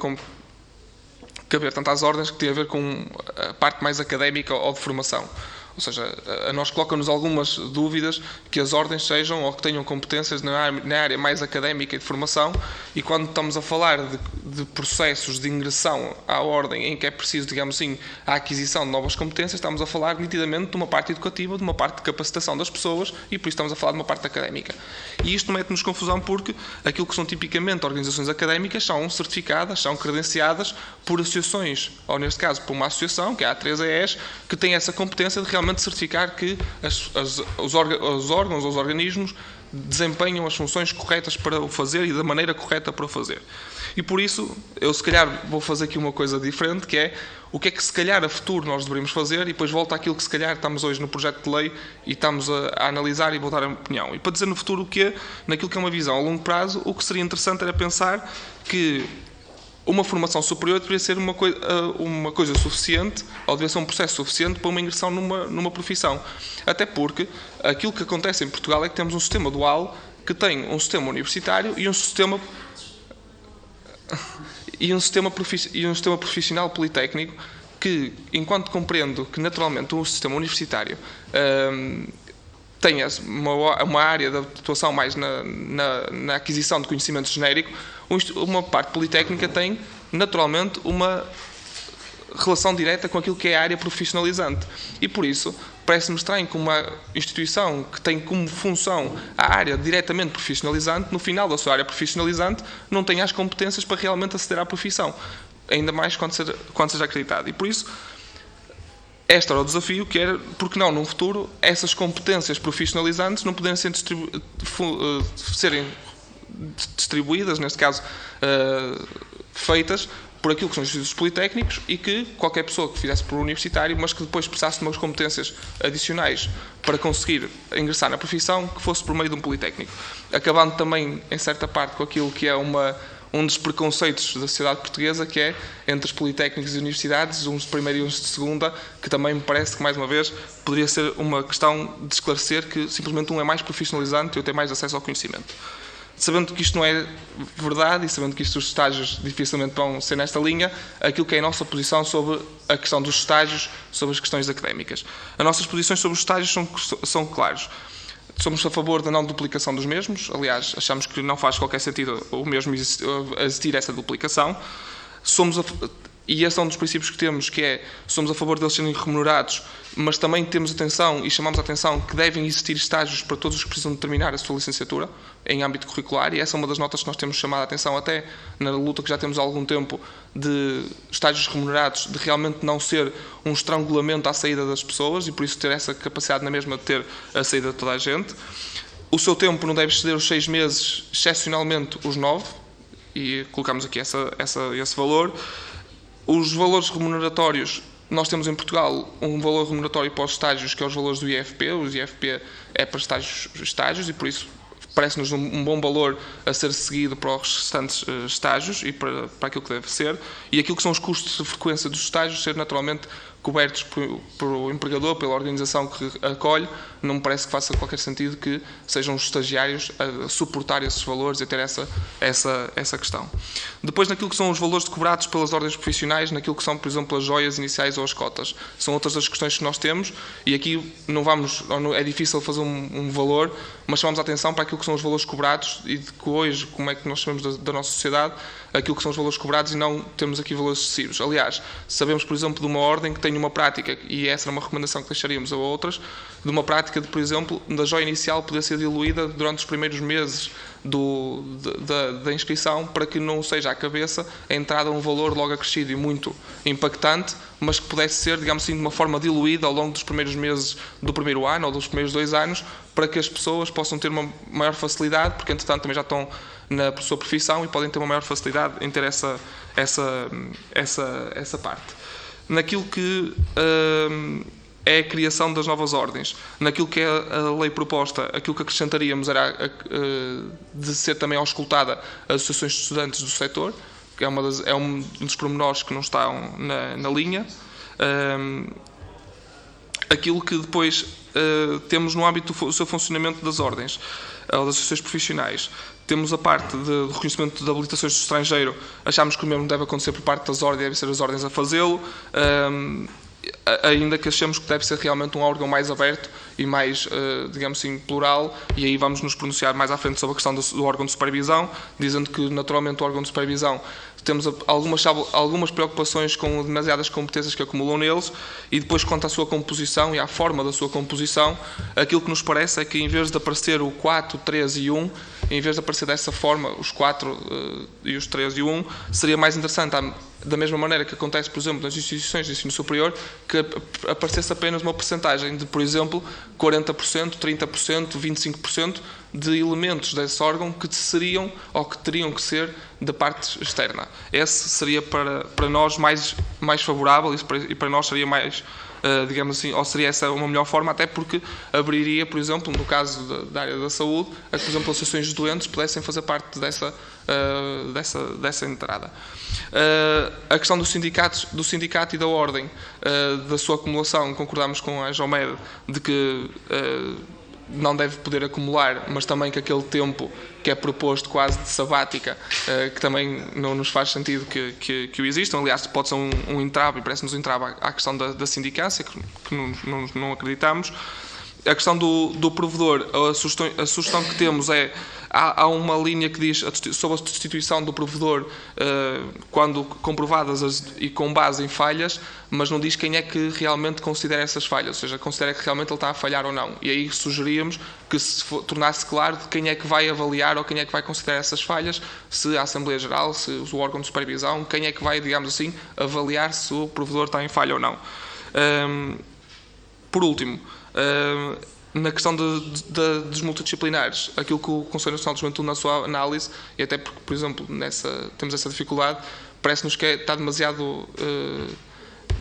[SPEAKER 4] caber tanto às ordens, que tem a ver com a parte mais académica ou de formação. Ou seja, a nós coloca-nos algumas dúvidas que as ordens sejam ou que tenham competências na área mais académica e de formação, e quando estamos a falar de processos de ingressão à ordem em que é preciso, digamos assim, a aquisição de novas competências, estamos a falar nitidamente de uma parte educativa, de uma parte de capacitação das pessoas, e por isso estamos a falar de uma parte académica. E isto mete-nos confusão porque aquilo que são tipicamente organizações académicas são certificadas, são credenciadas por associações, ou neste caso por uma associação, que é a A3ES, que tem essa competência de realmente certificar que os órgãos ou os organismos desempenham as funções corretas para o fazer e da maneira correta para o fazer. E por isso, eu se calhar vou fazer aqui uma coisa diferente, que é o que é que se calhar a futuro nós deveríamos fazer, e depois volta àquilo que se calhar estamos hoje no projeto de lei e estamos a analisar e voltar a opinião. E para dizer no futuro o quê? Naquilo que é uma visão a longo prazo, o que seria interessante era pensar que uma formação superior deveria ser uma coisa suficiente, ou deveria ser um processo suficiente para uma ingressão numa profissão. Até porque aquilo que acontece em Portugal é que temos um sistema dual que tem um sistema universitário e um sistema profissional politécnico que, enquanto compreendo que naturalmente o sistema universitário tem uma área de atuação mais na aquisição de conhecimento genérico, uma parte politécnica tem naturalmente uma relação direta com aquilo que é a área profissionalizante. E por isso, parece-me estranho que uma instituição que tem como função a área diretamente profissionalizante, no final da sua área profissionalizante, não tenha as competências para realmente aceder à profissão. Ainda mais quando seja acreditado. E por isso, este era o desafio, que era, porque não, num futuro, essas competências profissionalizantes não poderem serem distribuídas, neste caso, feitas por aquilo que são os institutos politécnicos, e que qualquer pessoa que fizesse por universitário, mas que depois precisasse de umas competências adicionais para conseguir ingressar na profissão, que fosse por meio de um politécnico. Acabando também, em certa parte, com aquilo que é um dos preconceitos da sociedade portuguesa, que é entre os politécnicos e universidades, uns de primeira e uns de segunda, que também me parece que, mais uma vez, poderia ser uma questão de esclarecer que simplesmente um é mais profissionalizante e outro tem mais acesso ao conhecimento. Sabendo que isto não é verdade e sabendo que os estágios dificilmente vão ser nesta linha, aquilo que é a nossa posição sobre a questão dos estágios, sobre as questões académicas. As nossas posições sobre os estágios são claras. Somos a favor da não duplicação dos mesmos, aliás, achamos que não faz qualquer sentido o mesmo existir essa duplicação. E esse é um dos princípios que temos, que é, somos a favor deles serem remunerados, mas também temos atenção e chamamos a atenção que devem existir estágios para todos os que precisam de terminar a sua licenciatura em âmbito curricular, e essa é uma das notas que nós temos chamado a atenção até na luta que já temos há algum tempo de estágios remunerados, de realmente não ser um estrangulamento à saída das pessoas, e por isso ter essa capacidade na mesma de ter a saída de toda a gente. O seu tempo não deve exceder os 6 meses, excepcionalmente os 9, e colocamos aqui esse valor. Os valores remuneratórios, nós temos em Portugal um valor remuneratório para os estágios, que é os valores do IFP. O IFP é para estágios e por isso parece-nos um bom valor a ser seguido para os restantes estágios e para aquilo que deve ser. E aquilo que são os custos de frequência dos estágios ser naturalmente cobertos pelo empregador, pela organização que acolhe. Não me parece que faça qualquer sentido que sejam os estagiários a suportar esses valores e a ter essa questão. Depois, naquilo que são os valores cobrados pelas ordens profissionais, naquilo que são, por exemplo, as joias iniciais ou as cotas. São outras das questões que nós temos, e aqui é difícil fazer um valor, mas chamamos a atenção para aquilo que são os valores cobrados e de que hoje, como é que nós sabemos da nossa sociedade, aquilo que são os valores cobrados, e não temos aqui valores excessivos. Aliás, sabemos, por exemplo, de uma ordem que tem uma prática, e essa era uma recomendação que deixaríamos a outras, de uma prática de, por exemplo, da joia inicial poder ser diluída durante os primeiros meses da inscrição, para que não seja à cabeça a entrada a um valor logo acrescido e muito impactante, mas que pudesse ser, digamos assim, de uma forma diluída ao longo dos primeiros meses do primeiro ano ou dos primeiros 2 anos, para que as pessoas possam ter uma maior facilidade, porque entretanto também já estão na sua profissão e podem ter uma maior facilidade em ter essa parte. Naquilo que é a criação das novas ordens, naquilo que é a lei proposta, aquilo que acrescentaríamos era de ser também auscultada as associações de estudantes do setor, que é um dos pormenores que não estão na linha. Aquilo que depois temos no âmbito do seu funcionamento das ordens, ou das associações profissionais. Temos a parte de reconhecimento de habilitações do estrangeiro, achamos que o mesmo deve acontecer por parte das ordens, devem ser as ordens a fazê-lo. ainda que achemos que deve ser realmente um órgão mais aberto e mais, digamos assim, plural, e aí vamos nos pronunciar mais à frente sobre a questão do órgão de supervisão, dizendo que naturalmente o órgão de supervisão temos algumas preocupações com demasiadas competências que acumulam neles, e depois quanto à sua composição e à forma da sua composição, aquilo que nos parece é que em vez de aparecer o 4, 3 e 1, em vez de aparecer dessa forma, os 4 e os 3 e o 1, seria mais interessante, da mesma maneira que acontece, por exemplo, nas instituições de ensino superior, que aparecesse apenas uma percentagem de, por exemplo, 40%, 30%, 25% de elementos desse órgão que seriam ou que teriam que ser da parte externa. Esse seria para nós mais favorável e para nós seria mais, digamos assim, ou seria essa uma melhor forma, até porque abriria, por exemplo, no caso da área da saúde, a que, por exemplo, associações de doentes pudessem fazer parte dessa entrada. A questão do sindicato e da ordem, da sua acumulação, concordamos com a Jomed de que não deve poder acumular, mas também que aquele tempo que é proposto quase de sabática, que também não nos faz sentido que o existam. Aliás, pode ser um entrave, e parece-nos um entrave à questão da sindicância, que não acreditamos. A questão do provedor, a sugestão que temos é, há uma linha que diz sobre a destituição do provedor quando comprovadas e com base em falhas, mas não diz quem é que realmente considera essas falhas, ou seja, considera que realmente ele está a falhar ou não. E aí sugeríamos que se tornasse claro de quem é que vai avaliar ou quem é que vai considerar essas falhas, se a Assembleia Geral, se o órgão de supervisão, quem é que vai, digamos assim, avaliar se o provedor está em falha ou não. Por último, na questão dos multidisciplinares, aquilo que o Conselho Nacional de Juventude, na sua análise, e até porque, por exemplo, temos essa dificuldade, parece-nos que está demasiado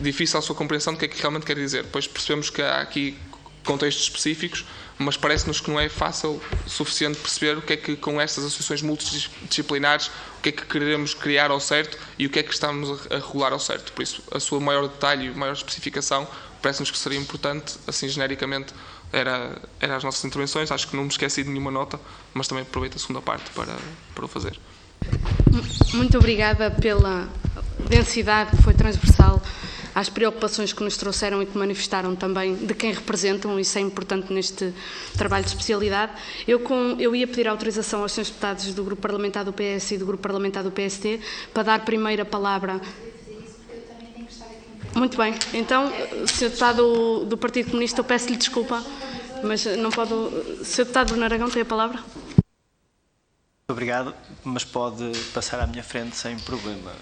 [SPEAKER 4] difícil a sua compreensão do que é que realmente quer dizer. Depois percebemos que há aqui contextos específicos, mas parece-nos que não é fácil o suficiente perceber o que é que, com estas associações multidisciplinares, o que é que queremos criar ao certo e o que é que estamos a regular ao certo. Por isso, a sua maior detalhe e maior especificação parece-nos que seria importante, assim, genericamente, era as nossas intervenções. Acho que não me esqueci de nenhuma nota, mas também aproveito a segunda parte para o fazer.
[SPEAKER 1] Muito obrigada pela densidade que foi transversal às preocupações que nos trouxeram e que manifestaram também de quem representam. Isso é importante neste trabalho de especialidade. Eu ia pedir autorização aos senhores deputados do Grupo Parlamentar do PS e do Grupo Parlamentar do PST para dar primeiro a palavra. Muito bem. Então, Sr. Deputado do Partido Comunista, eu peço-lhe desculpa, mas não pode... Sr. Deputado Bruno Aragão tem a palavra.
[SPEAKER 5] Muito obrigado, mas pode passar à minha frente sem problema.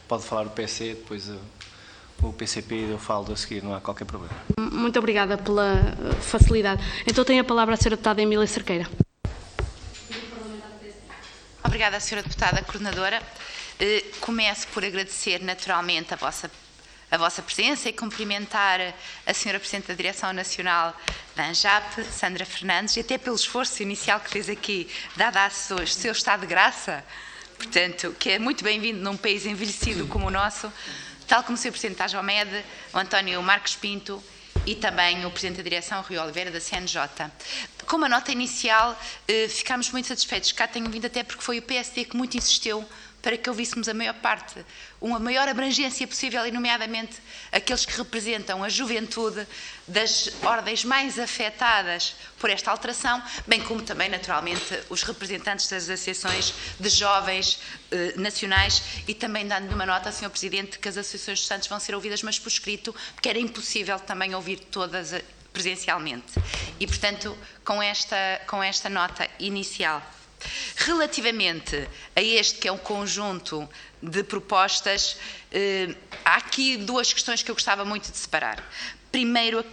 [SPEAKER 5] Pode falar o PC, depois o PCP eu falo a seguir, não há qualquer problema.
[SPEAKER 1] Muito obrigada pela facilidade. Então tem a palavra a Sra. Deputada Emília Cerqueira.
[SPEAKER 6] Obrigada, Sra. Deputada Coordenadora. Começo por agradecer naturalmente a vossa presença e cumprimentar a Sra. Presidente da Direção Nacional da ANJAP, Sandra Fernandes, e até pelo esforço inicial que fez aqui, dada a seu estado de graça, portanto, que é muito bem-vindo num país envelhecido como o nosso, tal como o Sr. Presidente da AJOMED, o António Marcos Pinto e também o Presidente da Direção, Rui Oliveira, da CNJ. Com uma nota inicial, ficámos muito satisfeitos. Cá tenho vindo até porque foi o PSD que muito insistiu para que ouvíssemos a maior parte, uma maior abrangência possível, e nomeadamente aqueles que representam a juventude das ordens mais afetadas por esta alteração, bem como também, naturalmente, os representantes das associações de jovens nacionais, e também dando-lhe uma nota, Sr. Presidente, que as associações de estudantes vão ser ouvidas, mas por escrito, porque era impossível também ouvir todas presencialmente. E, portanto, com esta nota inicial. Relativamente a este, que é um conjunto de propostas, há aqui duas questões que eu gostava muito de separar. Primeiro,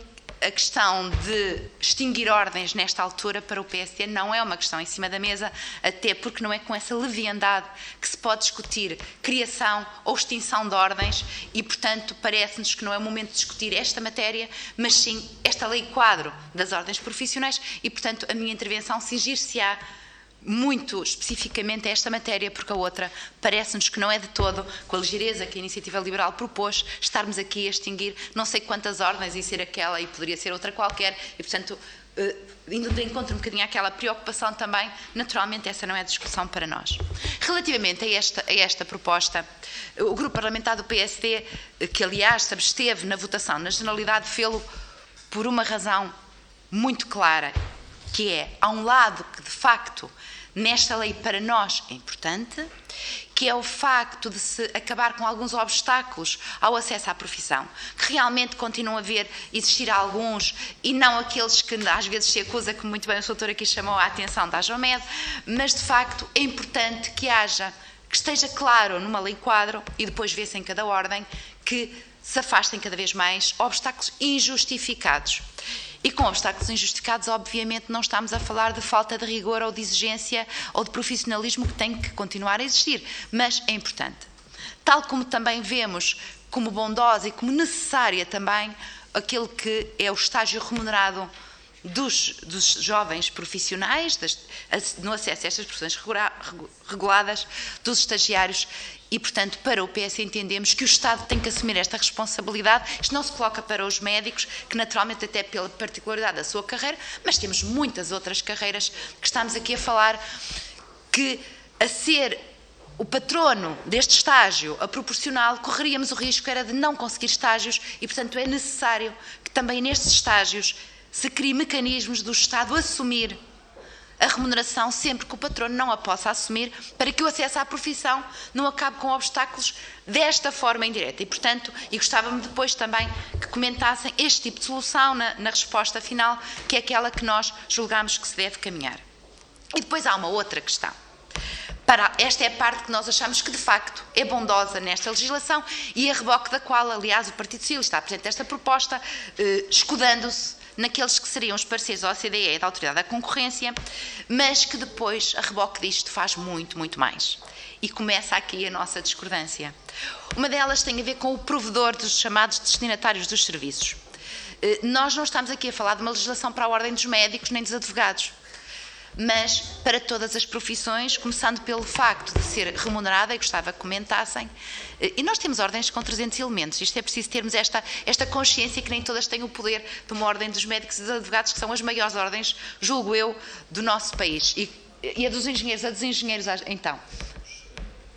[SPEAKER 6] a questão de extinguir ordens nesta altura para o PSD não é uma questão em cima da mesa, até porque não é com essa leviandade que se pode discutir criação ou extinção de ordens e, portanto, parece-nos que não é o momento de discutir esta matéria, mas sim esta lei quadro das ordens profissionais e, portanto, a minha intervenção cingir-se-á muito especificamente a esta matéria, porque a outra parece-nos que não é de todo, com a ligeireza que a Iniciativa Liberal propôs, estarmos aqui a extinguir não sei quantas ordens e ser aquela e poderia ser outra qualquer, e portanto indo de encontro um bocadinho àquela preocupação também, naturalmente essa não é discussão para nós. Relativamente a esta proposta, o grupo parlamentar do PSD, que aliás se absteve na votação, na generalidade fê-lo por uma razão muito clara, que é, há um lado que de facto nesta lei para nós é importante, que é o facto de se acabar com alguns obstáculos ao acesso à profissão, que realmente continuam a existir alguns, e não aqueles que às vezes se acusa, como muito bem o doutor aqui chamou a atenção da AJOMED, mas de facto é importante que esteja claro numa lei quadro, e depois vê-se em cada ordem, que se afastem cada vez mais obstáculos injustificados. E com obstáculos injustificados, obviamente, não estamos a falar de falta de rigor ou de exigência ou de profissionalismo que tem que continuar a existir, mas é importante. Tal como também vemos como bondosa e como necessária também aquele que é o estágio remunerado dos jovens profissionais, no acesso a estas profissões reguladas, dos estagiários. E, portanto, para o PS entendemos que o Estado tem que assumir esta responsabilidade. Isto não se coloca para os médicos, que naturalmente até pela particularidade da sua carreira, mas temos muitas outras carreiras que estamos aqui a falar, que a ser o patrono deste estágio, a proporcional, correríamos o risco era de não conseguir estágios e, portanto, é necessário que também nestes estágios se criem mecanismos do Estado assumir a remuneração sempre que o patrono não a possa assumir, para que o acesso à profissão não acabe com obstáculos desta forma indireta. E, portanto, gostava-me depois também que comentassem este tipo de solução na resposta final, que é aquela que nós julgamos que se deve caminhar. E depois há uma outra questão. Esta é a parte que nós achamos que, de facto, é bondosa nesta legislação e a reboque da qual, aliás, o Partido Socialista apresenta esta proposta, escudando-se naqueles que seriam os parceiros da OCDE e da Autoridade da Concorrência, mas que depois, a reboque disto, faz muito, muito mais. E começa aqui a nossa discordância. Uma delas tem a ver com o provedor dos chamados destinatários dos serviços. Nós não estamos aqui a falar de uma legislação para a ordem dos médicos nem dos advogados, mas para todas as profissões, começando pelo facto de ser remunerada, e gostava que comentassem, e nós temos ordens com 300 elementos, isto é preciso termos esta consciência que nem todas têm o poder de uma ordem dos médicos e dos advogados, que são as maiores ordens, julgo eu, do nosso país. E a dos engenheiros, então?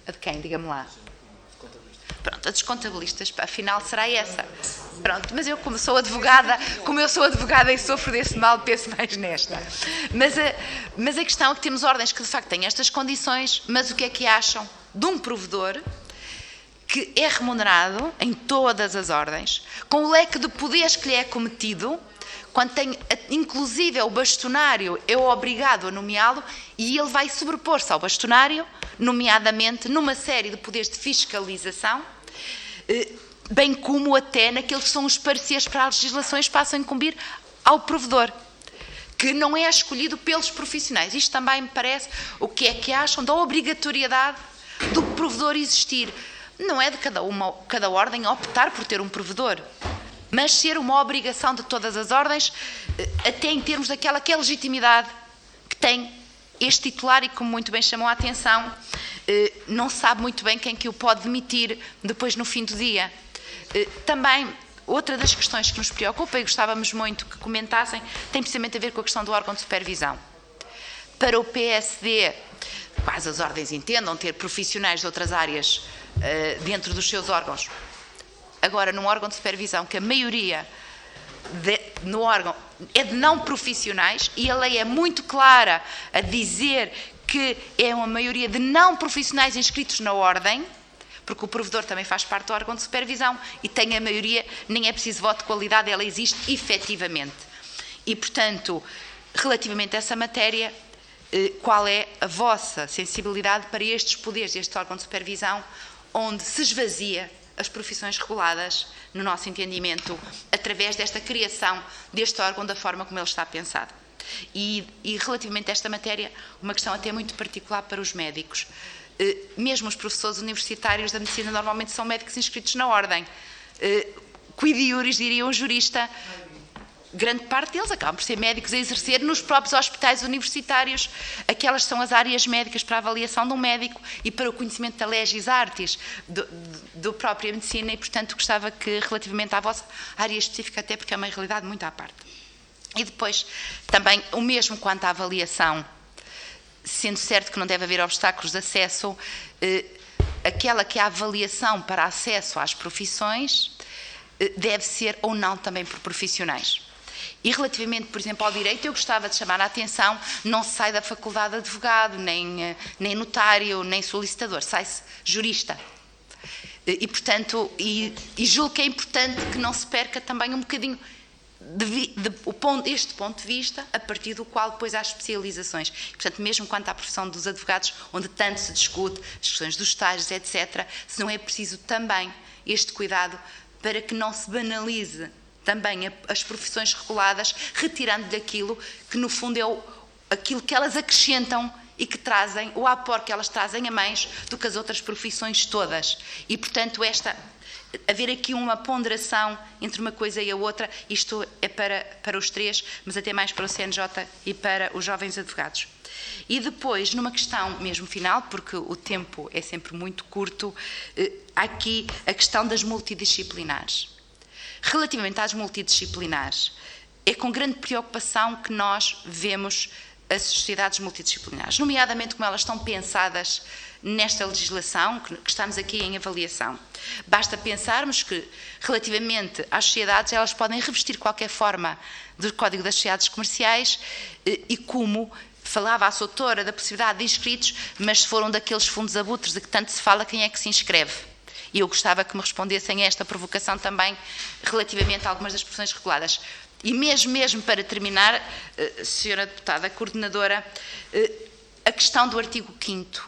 [SPEAKER 6] A de quem? Diga-me lá. Pronto, a dos contabilistas, afinal será essa. Pronto, mas eu como eu sou advogada e sofro desse mal, penso mais nesta. Mas a questão é que temos ordens que de facto têm estas condições, mas o que é que acham de um provedor que é remunerado em todas as ordens, com o leque de poderes que lhe é cometido, quando tem, inclusive, o bastonário é obrigado a nomeá-lo e ele vai sobrepor-se ao bastonário, nomeadamente numa série de poderes de fiscalização, bem como até naqueles que são os pareceres para as legislações passam a incumbir ao provedor, que não é escolhido pelos profissionais. Isto também me parece o que é que acham da obrigatoriedade do provedor existir. Não é de cada ordem optar por ter um provedor, mas ser uma obrigação de todas as ordens, até em termos daquela que é a legitimidade que tem este titular e, como muito bem chamou a atenção, não sabe muito bem quem que o pode demitir depois no fim do dia. Também, outra das questões que nos preocupa e gostávamos muito que comentassem, tem precisamente a ver com a questão do órgão de supervisão. Para o PSD, quase as ordens entendam ter profissionais de outras áreas dentro dos seus órgãos. Agora, num órgão de supervisão que a maioria no órgão é de não profissionais, e a lei é muito clara a dizer que é uma maioria de não profissionais inscritos na ordem, porque o provedor também faz parte do órgão de supervisão e tem a maioria, nem é preciso voto de qualidade, ela existe efetivamente. E, portanto, relativamente a essa matéria, qual é a vossa sensibilidade para estes poderes deste órgão de supervisão, onde se esvazia as profissões reguladas, no nosso entendimento, através desta criação deste órgão da forma como ele está pensado. E relativamente a esta matéria, uma questão até muito particular para os médicos. Mesmo os professores universitários da medicina normalmente são médicos inscritos na ordem. Quid iuris, diria um jurista, grande parte deles acabam por ser médicos a exercer nos próprios hospitais universitários. Aquelas são as áreas médicas para a avaliação de um médico e para o conhecimento da legis artis do própria medicina, e, portanto, gostava que, relativamente à vossa área específica, até porque é uma realidade muito à parte. E depois, também, o mesmo quanto à avaliação, sendo certo que não deve haver obstáculos de acesso, aquela que é a avaliação para acesso às profissões deve ser ou não também por profissionais. E relativamente, por exemplo, ao direito, eu gostava de chamar a atenção, não se sai da faculdade de advogado, nem notário, nem solicitador, sai-se jurista. E, portanto, julgo que é importante que não se perca também um bocadinho este ponto de vista, a partir do qual depois há especializações. Portanto, mesmo quanto à profissão dos advogados, onde tanto se discute, as questões dos estágios, etc., se não é preciso também este cuidado para que não se banalize também as profissões reguladas, retirando daquilo que, no fundo, é aquilo que elas acrescentam e que trazem, o aporte que elas trazem a mais do que as outras profissões todas. E, portanto, haver aqui uma ponderação entre uma coisa e a outra, isto é para os três, mas até mais para o CNJ e para os jovens advogados. E depois, numa questão mesmo final, porque o tempo é sempre muito curto, há aqui a questão das multidisciplinares. Relativamente às multidisciplinares, é com grande preocupação que nós vemos as sociedades multidisciplinares, nomeadamente como elas estão pensadas nesta legislação que estamos aqui em avaliação. Basta pensarmos que, relativamente às sociedades, elas podem revestir qualquer forma do Código das Sociedades Comerciais e como falava a sua autora da possibilidade de inscritos, mas se foram daqueles fundos abutres de que tanto se fala, quem é que se inscreve? E eu gostava que me respondessem a esta provocação também relativamente a algumas das profissões reguladas. E mesmo para terminar, Sra. Deputada Coordenadora, a questão do artigo 5º.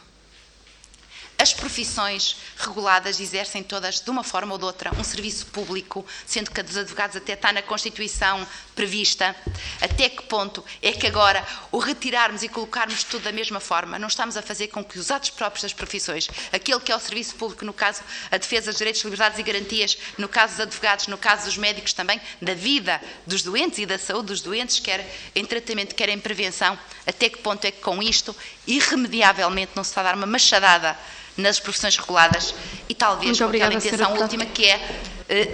[SPEAKER 6] As profissões reguladas exercem todas, de uma forma ou de outra, um serviço público, sendo que a dos advogados até está na Constituição prevista. Até que ponto é que agora o retirarmos e colocarmos tudo da mesma forma, não estamos a fazer com que os atos próprios das profissões, aquele que é o serviço público, no caso a defesa dos direitos, liberdades e garantias, no caso dos advogados, no caso dos médicos também, da vida dos doentes e da saúde dos doentes, quer em tratamento, quer em prevenção, até que ponto é que com isto, irremediavelmente, não se está a dar uma machadada nas profissões reguladas e talvez com aquela intenção última que é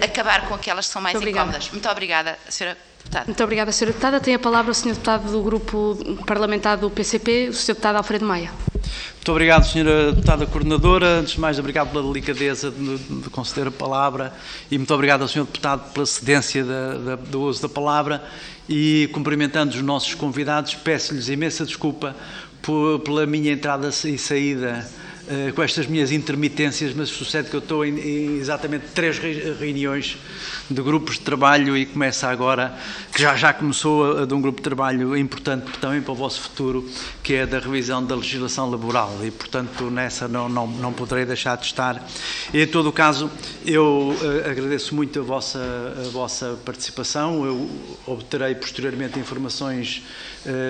[SPEAKER 6] acabar com aquelas que são mais incómodas. Muito obrigada, Sra. Deputada.
[SPEAKER 1] Muito obrigada, Sra. Deputada. Tem a palavra o Sr. Deputado do Grupo Parlamentar do PCP, o Sr. Deputado Alfredo Maia.
[SPEAKER 7] Muito obrigado, Sra. Deputada Coordenadora. Antes de mais, obrigado pela delicadeza de conceder a palavra e muito obrigado ao Sr. Deputado pela cedência do uso da palavra e, cumprimentando os nossos convidados, peço-lhes imensa desculpa pela minha entrada e saída com estas minhas intermitências, mas sucede que eu estou em exatamente 3 reuniões de grupos de trabalho e começa agora, que já começou de um grupo de trabalho importante também para o vosso futuro, que é da revisão da legislação laboral e, portanto, nessa não poderei deixar de estar. E, em todo o caso, eu agradeço muito a vossa participação, eu obterei posteriormente informações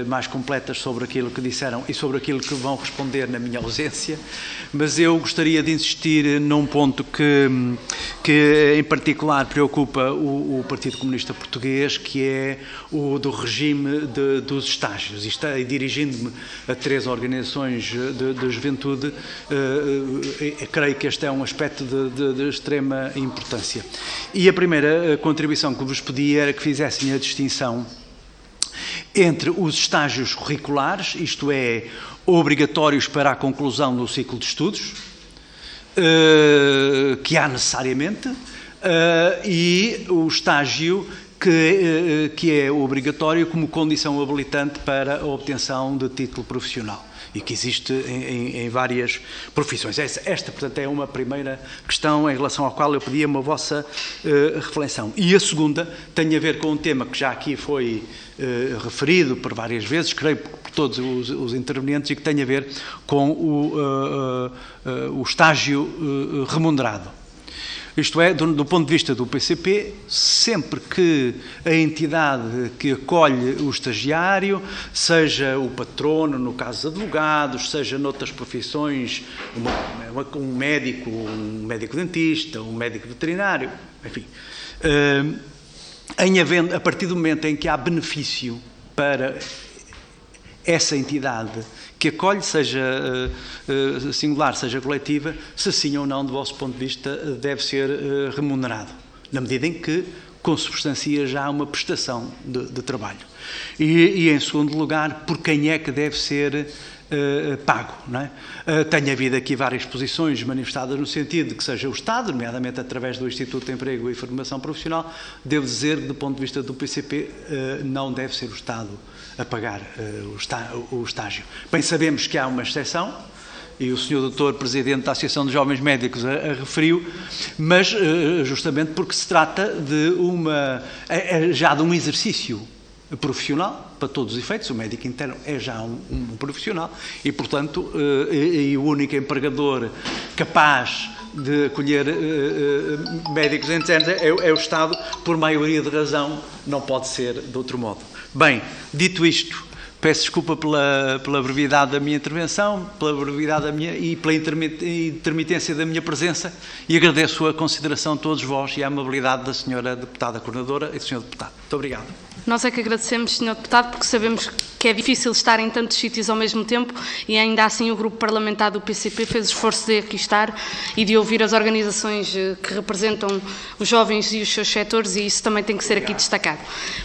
[SPEAKER 7] mais completas sobre aquilo que disseram e sobre aquilo que vão responder na minha ausência, mas eu gostaria de insistir num ponto que em particular preocupa o Partido Comunista Português, que é o do regime dos estágios. E dirigindo-me a 3 organizações de juventude, creio que este é um aspecto de extrema importância. E a primeira contribuição que vos pedi era que fizessem a distinção entre os estágios curriculares, isto é, obrigatórios para a conclusão do ciclo de estudos, que há necessariamente, e o estágio que é obrigatório como condição habilitante para a obtenção de título profissional e que existe em várias profissões. Esta, portanto, é uma primeira questão em relação à qual eu pedia uma vossa reflexão. E a segunda tem a ver com um tema que já aqui foi referido por várias vezes, creio por todos os intervenientes, e que tem a ver com o estágio remunerado. Isto é, do ponto de vista do PCP, sempre que a entidade que acolhe o estagiário, seja o patrono, no caso dos advogados, seja noutras profissões, um médico dentista, um médico veterinário, enfim, a partir do momento em que há benefício para essa entidade que acolhe, seja singular, seja coletiva, se sim ou não, do vosso ponto de vista, deve ser remunerado. Na medida em que consubstancia já uma prestação de trabalho. E, em segundo lugar, por quem é que deve ser pago. Não é? Tem havido aqui várias posições manifestadas no sentido de que seja o Estado, nomeadamente através do Instituto de Emprego e Formação Profissional. Devo dizer que, do ponto de vista do PCP, não deve ser o Estado a pagar o estágio. Bem, sabemos que há uma exceção, e o Sr. Doutor Presidente da Associação de Jovens Médicos a referiu, mas justamente porque se trata de já de um exercício profissional, para todos os efeitos. O médico interno é já um profissional e, portanto, o único empregador capaz de acolher médicos internos é o Estado, por maioria de razão, não pode ser de outro modo. Bem, dito isto, peço desculpa pela brevidade da minha intervenção, pela brevidade e pela intermitência da minha presença, e agradeço a consideração de todos vós e a amabilidade da Sra. Deputada Coordenadora e do Sr. Deputado. Muito obrigado.
[SPEAKER 1] Nós é que agradecemos, Sr. Deputado, porque sabemos que é difícil estar em tantos sítios ao mesmo tempo e ainda assim o Grupo Parlamentar do PCP fez o esforço de aqui estar e de ouvir as organizações que representam os jovens e os seus setores, e isso também tem que ser aqui destacado.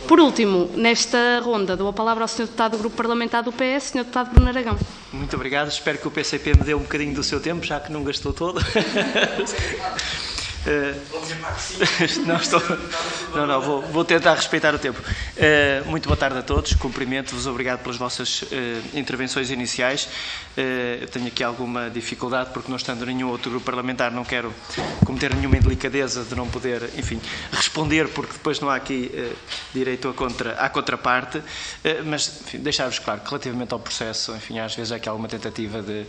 [SPEAKER 1] Por último, nesta ronda, dou a palavra ao Sr. Deputado do Grupo Parlamentar do PS, Sr. Deputado Bruno Aragão.
[SPEAKER 5] Muito obrigado. Espero que o PCP me dê um bocadinho do seu tempo, já que não gastou todo. Vou tentar respeitar o tempo. Muito boa tarde a todos, cumprimento-vos, obrigado pelas vossas intervenções iniciais. Tenho aqui alguma dificuldade, porque não estando nenhum outro grupo parlamentar, não quero cometer nenhuma indelicadeza de não poder, enfim, responder, porque depois não há aqui direito à contraparte, mas deixar-vos claro que relativamente ao processo, enfim, às vezes há aqui alguma tentativa de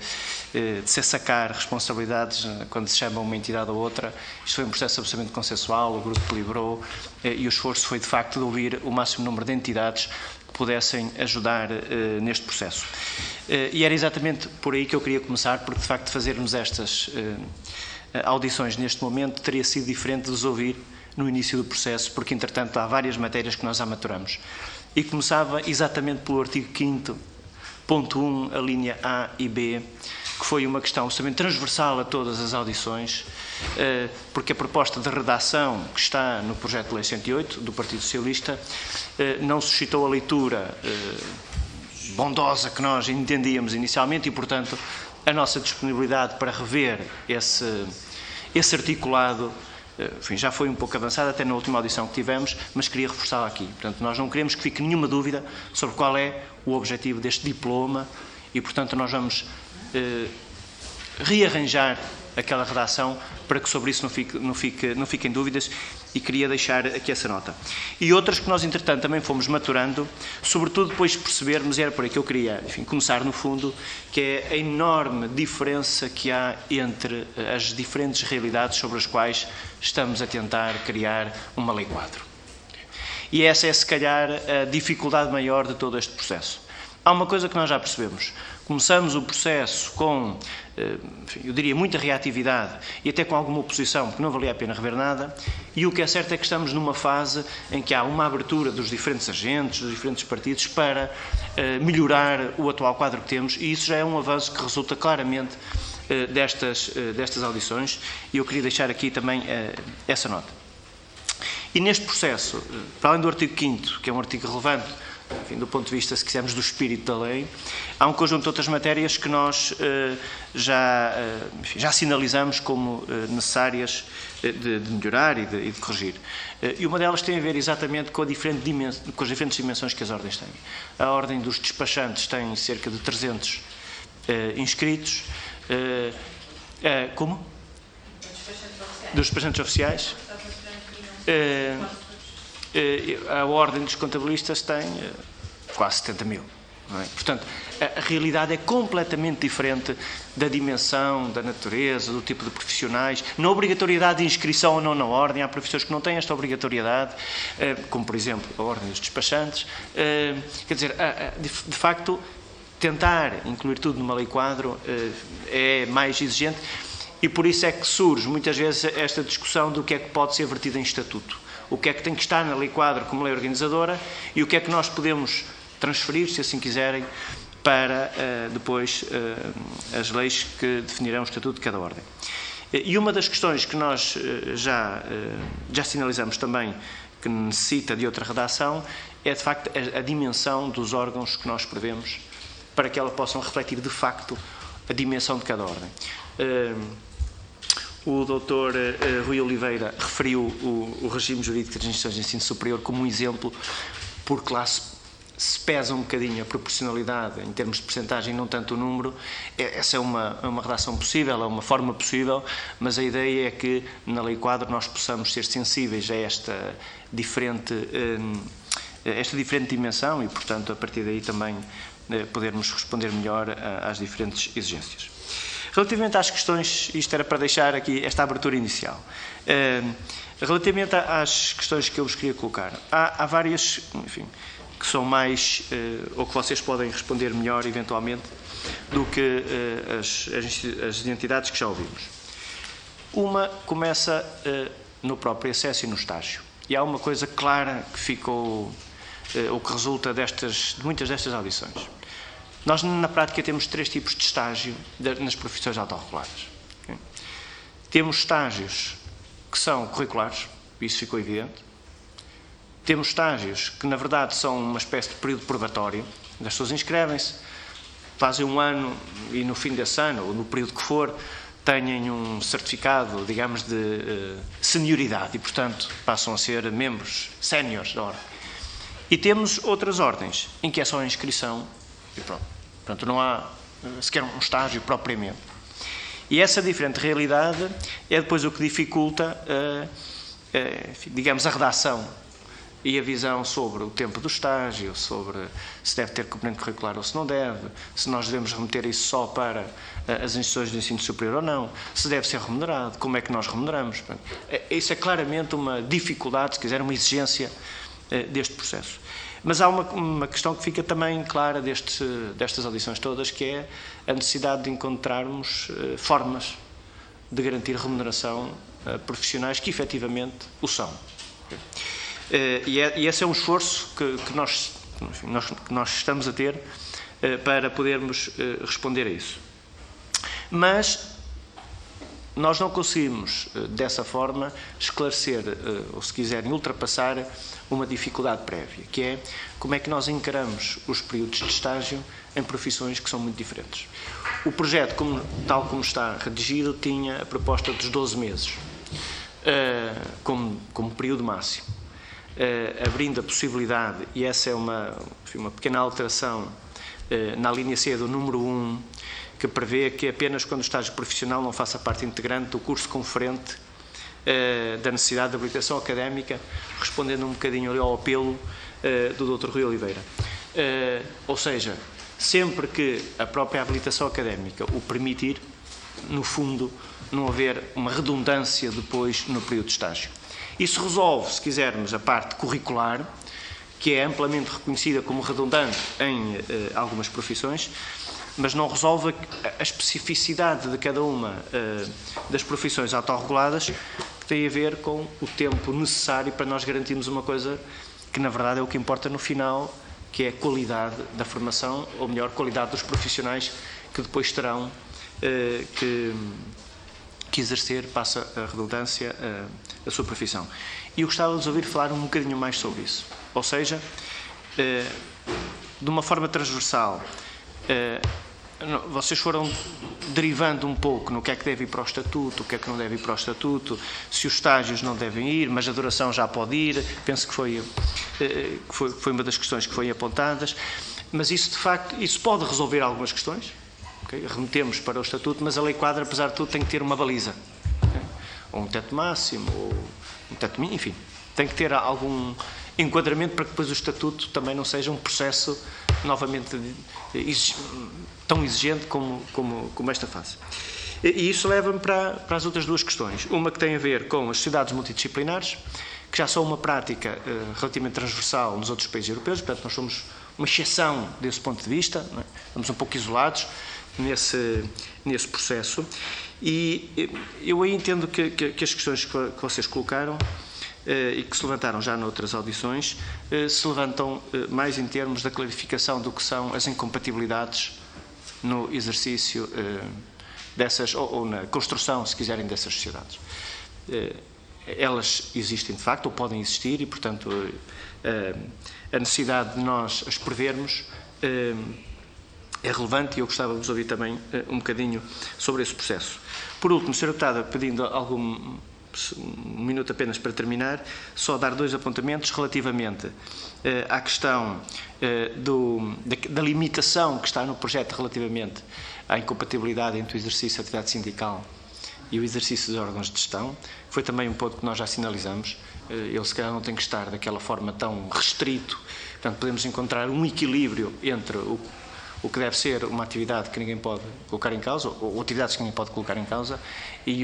[SPEAKER 5] se sacar responsabilidades quando se chama uma entidade ou outra. Isto foi um processo absolutamente consensual, o grupo deliberou e o esforço foi de facto de ouvir o máximo número de entidades que pudessem ajudar neste processo. E era exatamente por aí que eu queria começar, porque de facto fazermos estas audições neste momento teria sido diferente de os ouvir no início do processo, porque entretanto há várias matérias que nós já maturamos. E começava exatamente pelo artigo 5º, ponto 1, a linha A e B, que foi uma questão absolutamente transversal a todas as audições, porque a proposta de redação que está no projeto de lei 108 do Partido Socialista não suscitou a leitura bondosa que nós entendíamos inicialmente e, portanto, a nossa disponibilidade para rever esse articulado, enfim, já foi um pouco avançada até na última audição que tivemos, mas queria reforçá-la aqui. Portanto, nós não queremos que fique nenhuma dúvida sobre qual é o objetivo deste diploma e, portanto, nós vamos rearranjar aquela redação para que sobre isso não fiquem dúvidas, e queria deixar aqui essa nota. E outras que nós, entretanto, também fomos maturando, sobretudo depois de percebermos, e era por aí que eu queria, enfim, começar no fundo, que é a enorme diferença que há entre as diferentes realidades sobre as quais estamos a tentar criar uma lei-quadro. E essa é, se calhar, a dificuldade maior de todo este processo. Há uma coisa que nós já percebemos. Começamos o processo com, enfim, eu diria, muita reatividade e até com alguma oposição, porque não valia a pena rever nada, e o que é certo é que estamos numa fase em que há uma abertura dos diferentes agentes, dos diferentes partidos, para melhorar o atual quadro que temos, e isso já é um avanço que resulta claramente destas audições, e eu queria deixar aqui também essa nota. E neste processo, para além do artigo 5º, que é um artigo relevante, enfim, do ponto de vista, se quisermos, do espírito da lei, há um conjunto de outras matérias que nós já sinalizamos como necessárias de melhorar e de corrigir. E uma delas tem a ver exatamente com as diferentes dimensões que as ordens têm. A ordem dos despachantes tem cerca de 300 inscritos. Como? Dos despachantes oficiais. A ordem dos contabilistas tem quase 70 mil. Não é? Portanto, a realidade é completamente diferente da dimensão, da natureza, do tipo de profissionais, na obrigatoriedade de inscrição ou não na ordem. Há professores que não têm esta obrigatoriedade, como, por exemplo, a ordem dos despachantes. Quer dizer, de facto, tentar incluir tudo numa lei-quadro é mais exigente, e por isso é que surge muitas vezes esta discussão do que é que pode ser vertido em estatuto. O que é que tem que estar na lei-quadro como lei organizadora e o que é que nós podemos transferir, se assim quiserem, para depois as leis que definirão o estatuto de cada ordem. E uma das questões que nós já sinalizamos também que necessita de outra redação é, de facto, a dimensão dos órgãos que nós prevemos para que elas possam refletir, de facto, a dimensão de cada ordem. O Dr. Rui Oliveira referiu o regime jurídico das instituições de ensino superior como um exemplo, porque lá se pesa um bocadinho a proporcionalidade em termos de percentagem, não tanto o número. Essa é uma redação possível, é uma forma possível, mas a ideia é que na Lei Quadro nós possamos ser sensíveis a esta diferente dimensão e, portanto, a partir daí também podermos responder melhor às diferentes exigências. Relativamente às questões, isto era para deixar aqui esta abertura inicial. Relativamente às questões que eu vos queria colocar, há várias, enfim, que são mais, ou que vocês podem responder melhor, eventualmente, do que as entidades que já ouvimos. Uma começa no próprio acesso e no estágio. E há uma coisa clara que ficou, ou que resulta de muitas destas audições. Nós, na prática, temos 3 tipos de estágio nas profissões autorreguladas. Okay? Temos estágios que são curriculares, isso ficou evidente. Temos estágios que, na verdade, são uma espécie de período probatório. As pessoas inscrevem-se, fazem um ano e, no fim desse ano, ou no período que for, têm um certificado, digamos, de senioridade e, portanto, passam a ser membros séniores da ordem. E temos outras ordens, em que é só a inscrição e pronto. Portanto, não há sequer um estágio propriamente. E essa diferente realidade é depois o que dificulta, digamos, a redação e a visão sobre o tempo do estágio, sobre se deve ter componente curricular ou se não deve, se nós devemos remeter isso só para as instituições de ensino superior ou não, se deve ser remunerado, como é que nós remuneramos. Isso é claramente uma dificuldade, se quiser, uma exigência deste processo. Mas há uma questão que fica também clara destas audições todas, que é a necessidade de encontrarmos formas de garantir remuneração a profissionais que efetivamente o são. E esse é um esforço que nós estamos a ter para podermos responder a isso. Mas nós não conseguimos, dessa forma, esclarecer, ou se quiserem, ultrapassar uma dificuldade prévia, que é como é que nós encaramos os períodos de estágio em profissões que são muito diferentes. O projeto, tal como está redigido, tinha a proposta dos 12 meses, como período máximo, abrindo a possibilidade, e essa é uma pequena alteração na linha C do número 1, que prevê que apenas quando o estágio profissional não faça parte integrante do curso conferente da necessidade de habilitação académica, respondendo um bocadinho ali ao apelo do Dr. Rui Oliveira. Ou seja, sempre que a própria habilitação académica o permitir, no fundo, não haver uma redundância depois no período de estágio. Isso resolve, se quisermos, a parte curricular, que é amplamente reconhecida como redundante em algumas profissões, mas não resolve a especificidade de cada uma das profissões autorreguladas, que tem a ver com o tempo necessário para nós garantirmos uma coisa que, na verdade, é o que importa no final, que é a qualidade da formação, ou melhor, qualidade dos profissionais que depois terão que exercer, passa a redundância, a sua profissão. E eu gostava de vos ouvir falar um bocadinho mais sobre isso. Ou seja, de uma forma transversal, vocês foram derivando um pouco no que é que deve ir para o Estatuto, o que é que não deve ir para o Estatuto, se os estágios não devem ir, mas a duração já pode ir. Penso que foi uma das questões que foram apontadas. Mas isso, de facto, isso pode resolver algumas questões. Okay? Remetemos para o Estatuto, mas a Lei Quadro, apesar de tudo, tem que ter uma baliza. Okay? Ou um teto máximo, ou um teto mínimo, enfim. Tem que ter algum enquadramento para que depois o Estatuto também não seja um processo novamente tão exigente como esta fase. E isso leva-me para as outras duas questões. Uma que tem a ver com as sociedades multidisciplinares, que já são uma prática relativamente transversal nos outros países europeus, portanto nós somos uma exceção desse ponto de vista, não é? Estamos um pouco isolados nesse processo. E eu aí entendo que as questões que vocês colocaram e que se levantaram já noutras audições, se levantam mais em termos da clarificação do que são as incompatibilidades no exercício dessas, ou na construção, se quiserem, dessas sociedades. elas existem de facto, ou podem existir, e, portanto, a necessidade de nós as prevermos é relevante, e eu gostava de vos ouvir também um bocadinho sobre esse processo. Por último, Sra. Deputada, pedindo um minuto apenas para terminar, só dar 2 apontamentos relativamente à questão da limitação que está no projeto relativamente à incompatibilidade entre o exercício da atividade sindical e o exercício dos órgãos de gestão. Foi também um ponto que nós já sinalizamos. Ele, se calhar, não tem que estar daquela forma tão restrito. Portanto, podemos encontrar um equilíbrio entre o que deve ser uma atividade que ninguém pode colocar em causa, ou atividades que ninguém pode colocar em causa, e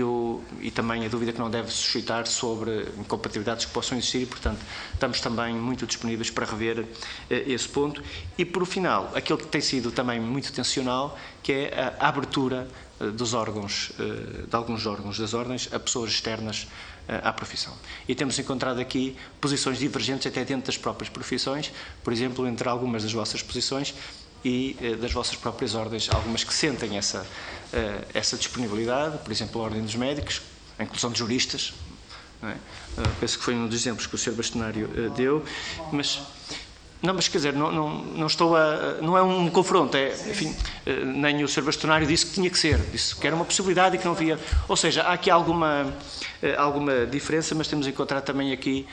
[SPEAKER 5] também a dúvida que não deve suscitar sobre incompatibilidades que possam existir, e, portanto, estamos também muito disponíveis para rever esse ponto. E, por final, aquilo que tem sido também muito tensional, que é a abertura dos órgãos, de alguns órgãos das ordens, a pessoas externas à profissão. E temos encontrado aqui posições divergentes até dentro das próprias profissões, por exemplo, entre algumas das vossas posições e das vossas próprias ordens, algumas que sentem essa disponibilidade, por exemplo, a Ordem dos Médicos, a inclusão de juristas, não é? Penso que foi um dos exemplos que o Sr. Bastonário deu, mas quer dizer, não é um confronto, enfim, nem o Sr. Bastonário disse que tinha que ser, disse que era uma possibilidade e que não havia, ou seja, há aqui alguma diferença, mas temos encontrado também aqui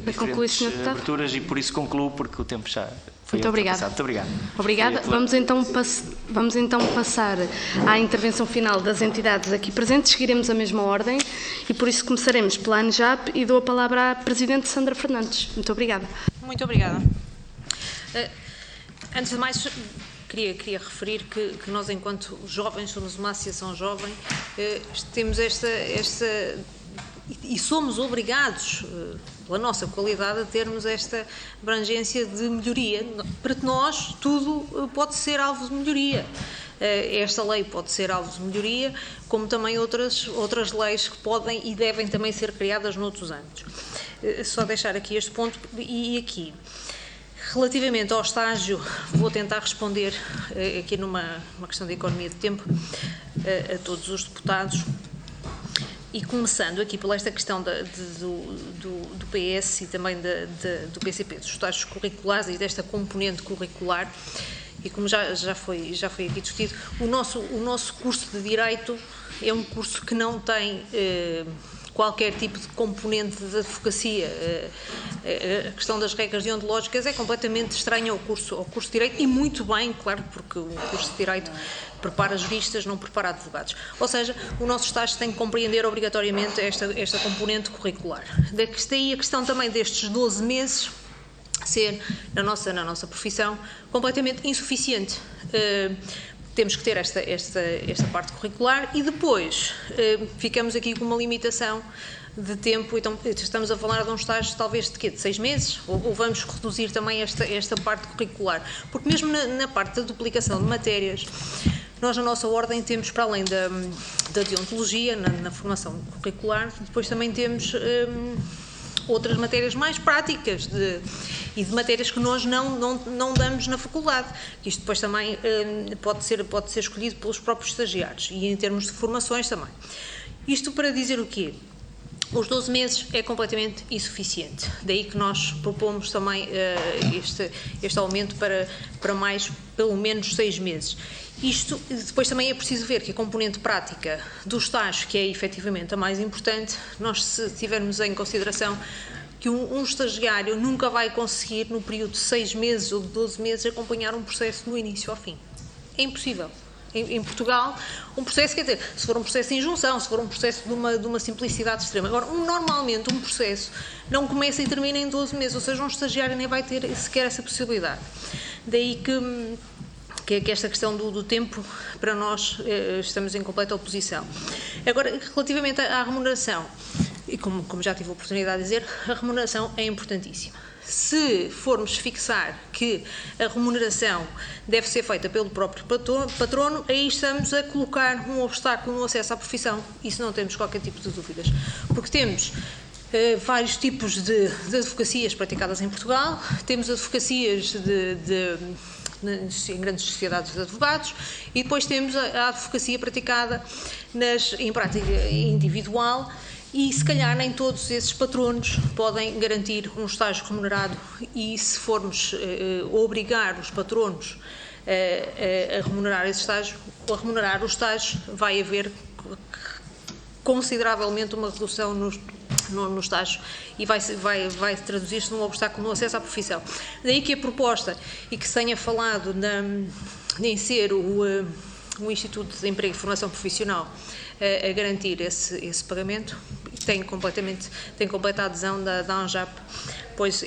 [SPEAKER 5] diferentes aberturas, e por isso concluo, porque o tempo já foi ultrapassado. Muito obrigado.
[SPEAKER 1] Obrigada. Vamos então passar à intervenção final das entidades aqui presentes. Seguiremos a mesma ordem e por isso começaremos pela ANJAP e dou a palavra à Presidente Sandra Fernandes. Muito obrigada.
[SPEAKER 2] Muito obrigada. Antes de mais, queria referir que nós, enquanto jovens, somos uma associação jovem, temos e somos obrigados, pela nossa qualidade, a termos esta abrangência de melhoria. Para nós, tudo pode ser alvo de melhoria. Esta lei pode ser alvo de melhoria, como também outras leis que podem e devem também ser criadas noutros âmbitos. Só deixar aqui este ponto e aqui. Relativamente ao estágio, vou tentar responder aqui numa questão de economia de tempo a todos os deputados. E começando aqui por esta questão do PS e também do PCP, dos estágios curriculares e desta componente curricular, e como já foi aqui discutido, o nosso curso de Direito é um curso que não tem qualquer tipo de componente de advocacia. A questão das regras deontológicas é completamente estranha ao curso de Direito, e muito bem, claro, porque o curso de Direito prepara juristas, não prepara advogados. Ou seja, o nosso estágio tem que compreender obrigatoriamente esta componente curricular. Daí a questão também destes 12 meses ser, na nossa profissão, completamente insuficiente. Temos que ter esta parte curricular e depois ficamos aqui com uma limitação de tempo. Então estamos a falar de um estágio talvez de 6 meses, ou vamos reduzir também esta parte curricular, porque mesmo na parte da duplicação de matérias, nós na nossa ordem temos, para além da deontologia, na formação curricular, depois também temos outras matérias mais práticas e de matérias que nós não damos na faculdade. Isto depois também pode ser escolhido pelos próprios estagiários, e em termos de formações também. Isto para dizer o quê? Os 12 meses é completamente insuficiente. Daí que nós propomos também este aumento para mais, pelo menos, 6 meses. Isto, depois também é preciso ver que a componente prática do estágio, que é efetivamente a mais importante, nós, se tivermos em consideração que um estagiário nunca vai conseguir, no período de 6 meses ou de 12 meses, acompanhar um processo do início ao fim. É impossível. Em Portugal, um processo, quer dizer, se for um processo de injunção, se for um processo de uma simplicidade extrema. Agora, normalmente, um processo não começa e termina em 12 meses, ou seja, um estagiário nem vai ter sequer essa possibilidade. Daí que esta questão do tempo, para nós, estamos em completa oposição. Agora, relativamente à remuneração, e como já tive a oportunidade de dizer, a remuneração é importantíssima. Se formos fixar que a remuneração deve ser feita pelo próprio patrono, aí estamos a colocar um obstáculo no acesso à profissão. Isso não temos qualquer tipo de dúvidas. Porque temos vários tipos de advocacias praticadas em Portugal, temos advocacias em grandes sociedades de advogados, e depois temos a advocacia praticada em prática individual, E se calhar nem todos esses patronos podem garantir um estágio remunerado, e se formos obrigar os patronos a remunerar esse estágio, a remunerar o estágio, vai haver consideravelmente uma redução no estágio e vai traduzir-se num obstáculo no acesso à profissão. Daí que a proposta, e que se tenha falado em ser o Instituto de Emprego e Formação Profissional a garantir esse pagamento, tem completa adesão da ANJAP, pois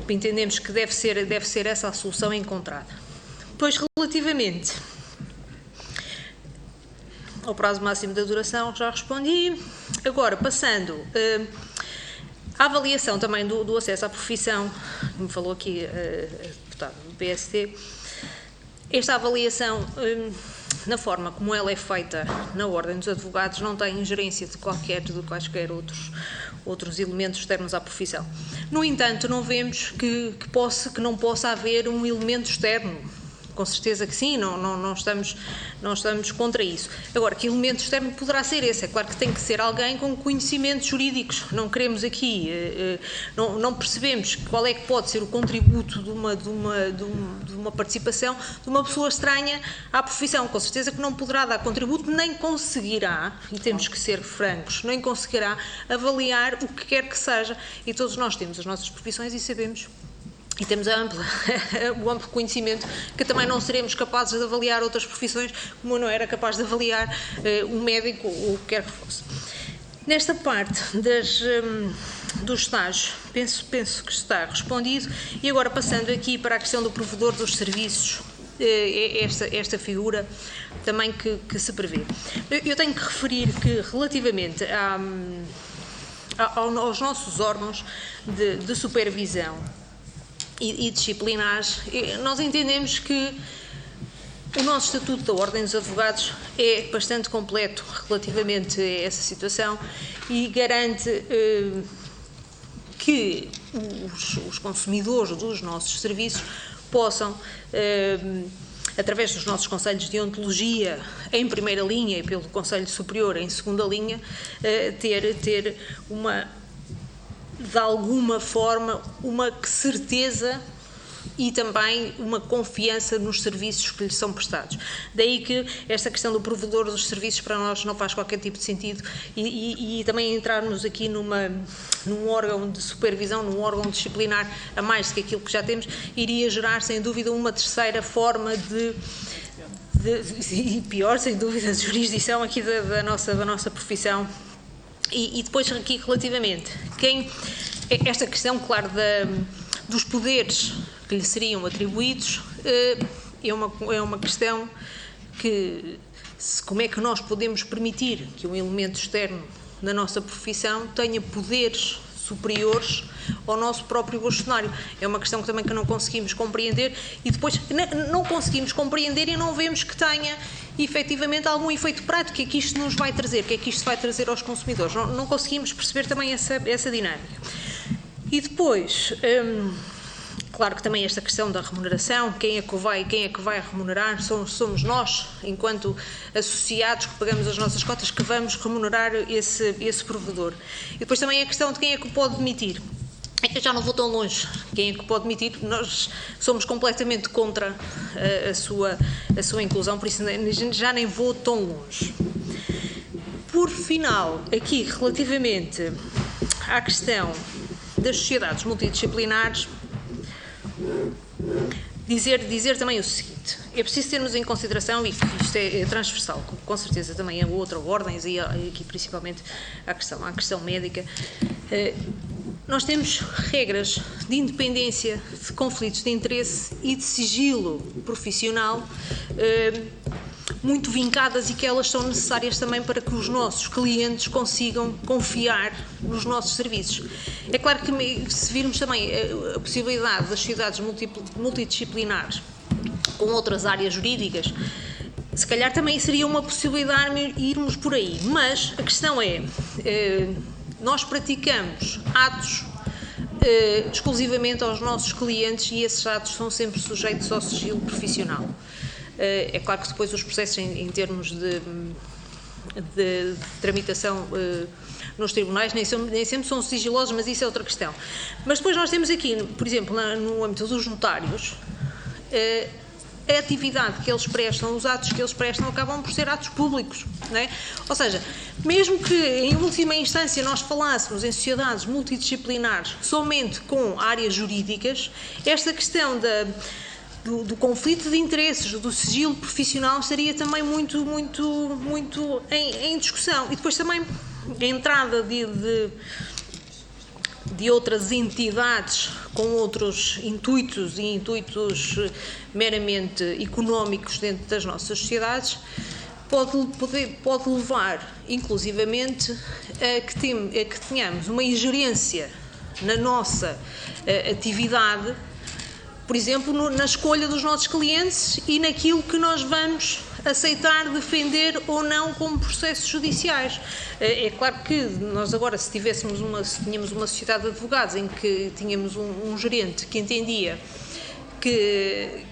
[SPEAKER 2] entendemos que deve ser essa a solução encontrada. Pois, relativamente ao prazo máximo da duração, já respondi. Agora, passando à avaliação também do acesso à profissão, que me falou aqui a deputada do PST, esta avaliação, na forma como ela é feita na Ordem dos Advogados, não tem ingerência de quaisquer outros elementos externos à profissão. No entanto, não vemos que não possa haver um elemento externo. Com certeza que sim, não estamos contra isso. Agora, que elemento externo poderá ser esse? É claro que tem que ser alguém com conhecimentos jurídicos. Não queremos aqui, não percebemos qual é que pode ser o contributo de uma participação de uma pessoa estranha à profissão. Com certeza que não poderá dar contributo, nem conseguirá, e temos que ser francos, nem conseguirá avaliar o que quer que seja. E todos nós temos as nossas profissões e sabemos, e temos o amplo conhecimento que também não seremos capazes de avaliar outras profissões, como eu não era capaz de avaliar um médico ou o que quer que fosse. Nesta parte do estágio, penso que está respondido. E agora, passando aqui para a questão do provedor dos serviços, esta figura também que se prevê. Eu tenho que referir que, relativamente aos nossos órgãos de supervisão e disciplinares, nós entendemos que o nosso Estatuto da Ordem dos Advogados é bastante completo relativamente a essa situação e garante que os consumidores dos nossos serviços possam, através dos nossos conselhos de ontologia em primeira linha e pelo Conselho Superior em segunda linha, ter de alguma forma uma certeza e também uma confiança nos serviços que lhes são prestados. Daí que esta questão do provedor dos serviços para nós não faz qualquer tipo de sentido e também entrarmos aqui num órgão de supervisão, num órgão disciplinar a mais do que aquilo que já temos, iria gerar sem dúvida uma terceira forma e pior, sem dúvida, de jurisdição aqui da nossa profissão. E depois aqui relativamente esta questão, claro, dos poderes que lhe seriam atribuídos, é uma questão que, como é que nós podemos permitir que um elemento externo na nossa profissão tenha poderes superiores ao nosso próprio bastonário? É uma questão que não conseguimos compreender e depois não conseguimos compreender e não vemos que tenha efetivamente algum efeito prático. O que é que isto nos vai trazer? O que é que isto vai trazer aos consumidores? Não conseguimos perceber também essa dinâmica. E depois, claro que também esta questão da remuneração, quem é que vai remunerar? Somos nós, enquanto associados que pagamos as nossas cotas, que vamos remunerar esse provedor. E depois também a questão de quem é que o pode demitir. Eu já não vou tão longe. Quem é que pode demitir? Nós somos completamente contra a sua inclusão, por isso já nem vou tão longe. Por final, aqui relativamente à questão das sociedades multidisciplinares, dizer também o seguinte: é preciso termos em consideração, e isto é transversal, com certeza também a outras ordens e aqui principalmente à questão médica, nós temos regras de independência, de conflitos de interesse e de sigilo profissional muito vincadas e que elas são necessárias também para que os nossos clientes consigam confiar nos nossos serviços. É claro que se virmos também a possibilidade das sociedades multidisciplinares com outras áreas jurídicas, se calhar também seria uma possibilidade irmos por aí, mas a questão é, nós praticamos atos exclusivamente aos nossos clientes e esses atos são sempre sujeitos ao sigilo profissional. É claro que depois os processos em termos de tramitação nos tribunais, nem sempre são sigilosos, mas isso é outra questão. Mas depois nós temos aqui, por exemplo, no âmbito dos notários, a atividade que eles prestam, os atos que eles prestam acabam por ser atos públicos, não é? Ou seja, mesmo que em última instância nós falássemos em sociedades multidisciplinares somente com áreas jurídicas, esta questão do conflito de interesses, do sigilo profissional estaria também muito em discussão. E depois também a entrada de outras entidades com outros intuitos e intuitos meramente económicos dentro das nossas sociedades pode levar, inclusivamente, a que tenhamos uma ingerência na nossa atividade, por exemplo, na escolha dos nossos clientes e naquilo que nós vamos aceitar, defender ou não como processos judiciais. É claro que nós agora, se tínhamos uma sociedade de advogados em que tínhamos um gerente que entendia que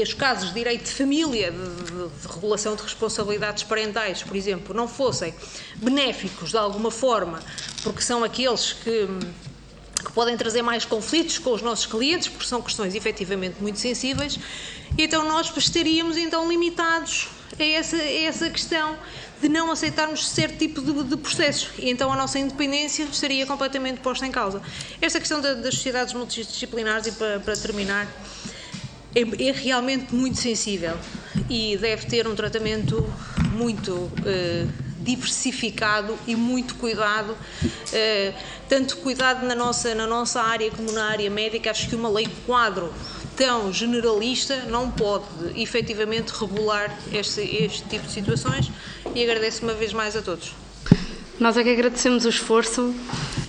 [SPEAKER 2] os casos de direito de família, de regulação de responsabilidades parentais, por exemplo, não fossem benéficos de alguma forma, porque são aqueles que podem trazer mais conflitos com os nossos clientes, porque são questões efetivamente muito sensíveis, então nós estaríamos então limitados a essa questão de não aceitarmos certo tipo de processos, e então a nossa independência estaria completamente posta em causa. Esta questão das sociedades multidisciplinares, e para terminar, é realmente muito sensível e deve ter um tratamento muito diversificado e muito cuidado, tanto cuidado na nossa área como na área médica. Acho que uma lei quadro tão generalista não pode efetivamente regular este tipo de situações, e agradeço uma vez mais a todos.
[SPEAKER 1] Nós é que agradecemos o esforço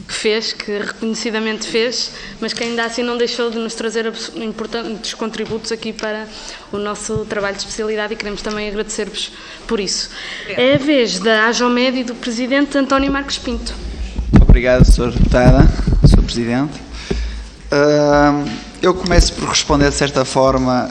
[SPEAKER 1] que fez, que reconhecidamente fez, mas que ainda assim não deixou de nos trazer importantes contributos aqui para o nosso trabalho de especialidade, e queremos também agradecer-vos por isso. É a vez da AJOMED e do Presidente António Marcos Pinto.
[SPEAKER 3] Obrigado, Sra. Deputada, Sr. Presidente. Eu começo por responder, de certa forma,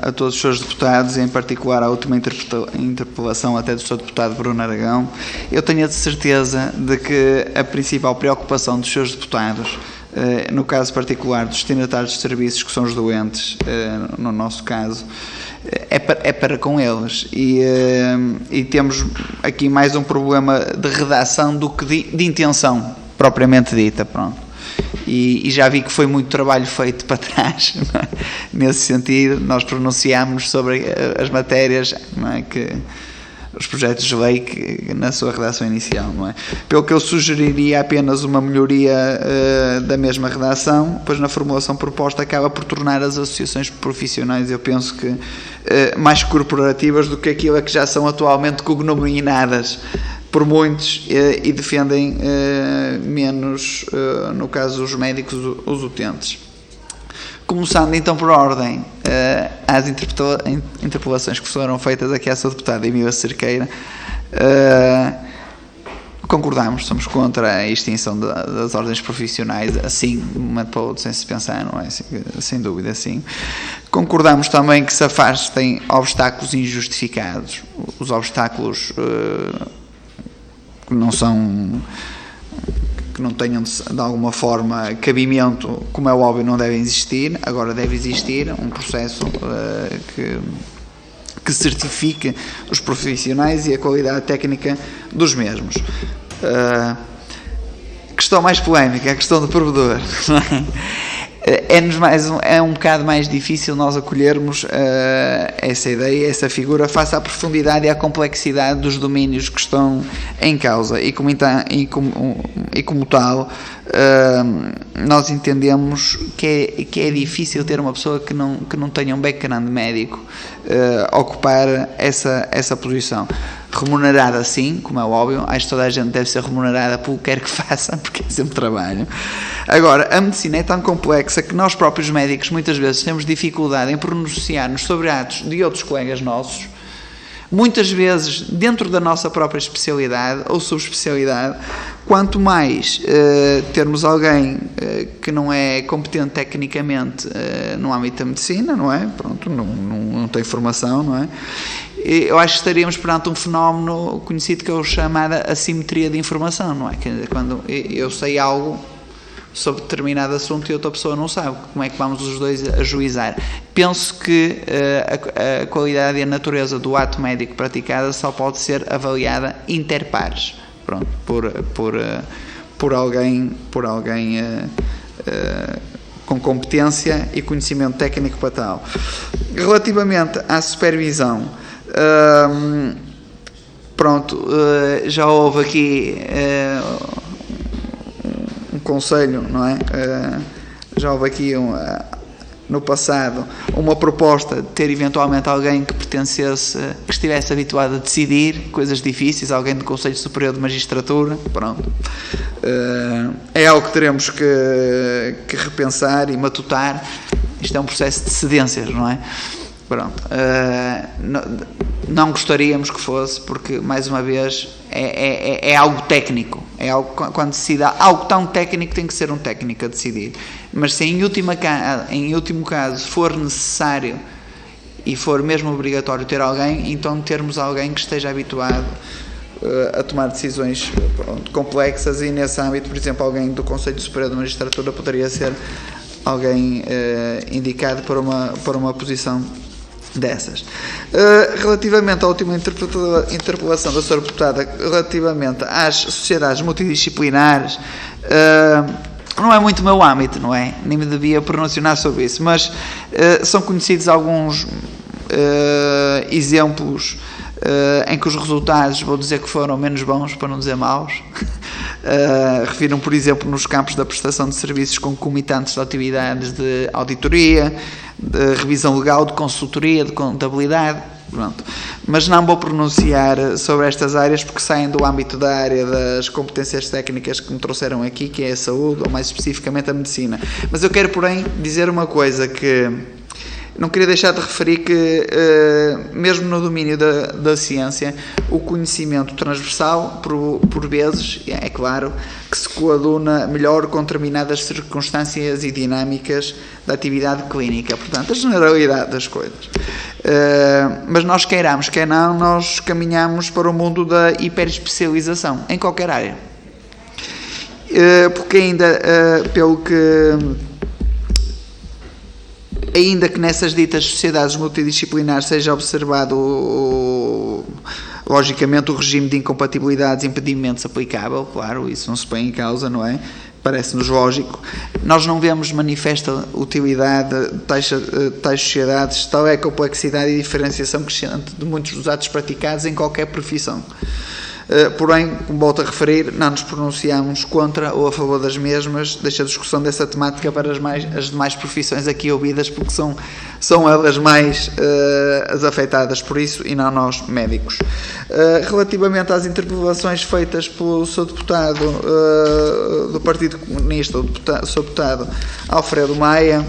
[SPEAKER 3] a todos os senhores deputados, e em particular à última interpelação até do Sr. Deputado Bruno Aragão. Eu tenho a certeza de que a principal preocupação dos senhores deputados, no caso particular dos destinatários de serviços, que são os doentes, no nosso caso, é para com eles. E temos aqui mais um problema de redação do que de intenção propriamente dita, pronto. E já vi que foi muito trabalho feito para trás, não é? Nesse sentido. Nós pronunciámos sobre as matérias, não é? Que os projetos de lei que, na sua redação inicial, não é? Pelo que eu sugeriria apenas uma melhoria da mesma redação, pois na formulação proposta acaba por tornar as associações profissionais, eu penso que, mais corporativas do que aquilo a que já são atualmente cognominadas por muitos, e defendem menos, no caso os médicos, os utentes. Começando então por ordem às interpelações que foram feitas aqui à sua deputada Emília Cerqueira, concordamos, somos contra a extinção das ordens profissionais, assim, de um momento para o outro, sem se pensar, não é? Sem dúvida, sim. Concordamos também que se afastem obstáculos injustificados, os obstáculos que não tenham de alguma forma cabimento, como é óbvio, não devem existir. Agora deve existir um processo que certifique os profissionais e a qualidade técnica dos mesmos. Questão mais polémica, a questão do provedor. É um bocado mais difícil nós acolhermos essa ideia, essa figura, face à profundidade e à complexidade dos domínios que estão em causa, e como tal, nós entendemos que é difícil ter uma pessoa que não tenha um background médico ocupar essa posição. Remunerada, sim, como é óbvio, acho que toda a gente deve ser remunerada pelo que quer que faça, porque é sempre trabalho. Agora, a medicina é tão complexa que nós próprios médicos muitas vezes temos dificuldade em pronunciar-nos sobre atos de outros colegas nossos, muitas vezes dentro da nossa própria especialidade ou subespecialidade. Quanto mais termos alguém que não é competente tecnicamente no âmbito da medicina, não é? Pronto, não tem formação, não é? eu acho que estaríamos perante um fenómeno conhecido que é o chamada assimetria de informação, não é? Quando eu sei algo sobre determinado assunto e outra pessoa não sabe, como é que vamos os dois ajuizar? Penso que a qualidade e a natureza do ato médico praticado só pode ser avaliada interpares, pronto, por alguém com competência e conhecimento técnico para tal. Relativamente à supervisão, já houve aqui um conselho, não é? Já houve aqui no passado uma proposta de ter eventualmente alguém que pertencesse, que estivesse habituado a decidir coisas difíceis, alguém do Conselho Superior de Magistratura, pronto. É algo que teremos que repensar e matutar. Isto é um processo de cedências, não é? Pronto. Não gostaríamos que fosse, porque, mais uma vez, é algo técnico. É algo, quando se decide algo tão técnico, tem que ser um técnico a decidir. Mas se em último caso for necessário e for mesmo obrigatório ter alguém, então termos alguém que esteja habituado a tomar decisões complexas, e nesse âmbito, por exemplo, alguém do Conselho Superior de Magistratura poderia ser alguém indicado para uma posição dessas. Relativamente à última interpelação da Sra. Deputada, relativamente às sociedades multidisciplinares, não é muito o meu âmbito, não é? Nem me devia pronunciar sobre isso, mas são conhecidos alguns exemplos em que os resultados, vou dizer que foram menos bons, para não dizer maus. Refiro-me, por exemplo, nos campos da prestação de serviços concomitantes de atividades de auditoria, de revisão legal, de consultoria, de contabilidade, pronto. Mas não vou pronunciar sobre estas áreas porque saem do âmbito da área das competências técnicas que me trouxeram aqui, que é a saúde, ou mais especificamente a medicina. Mas eu quero, porém, dizer uma coisa que não queria deixar de referir, que mesmo no domínio da ciência, o conhecimento transversal, por vezes, é claro, que se coaduna melhor com determinadas circunstâncias e dinâmicas da atividade clínica, portanto, a generalidade das coisas. Mas nós queiramos, quer não, nós caminhamos para o mundo da hiperespecialização, em qualquer área. Porque ainda que nessas ditas sociedades multidisciplinares seja observado, logicamente, o regime de incompatibilidades e impedimentos aplicável, claro, isso não se põe em causa, não é? Parece-nos lógico. Nós não vemos manifesta utilidade de tais sociedades, tal é a complexidade e diferenciação crescente de muitos dos atos praticados em qualquer profissão. Porém, como volto a referir, não nos pronunciamos contra ou a favor das mesmas, deixo a discussão dessa temática para as demais profissões aqui ouvidas, porque são elas mais as afetadas por isso e não nós, médicos. Relativamente às interpelações feitas pelo Sr. Deputado do Partido Comunista, o Sr. Deputado Alfredo Maia,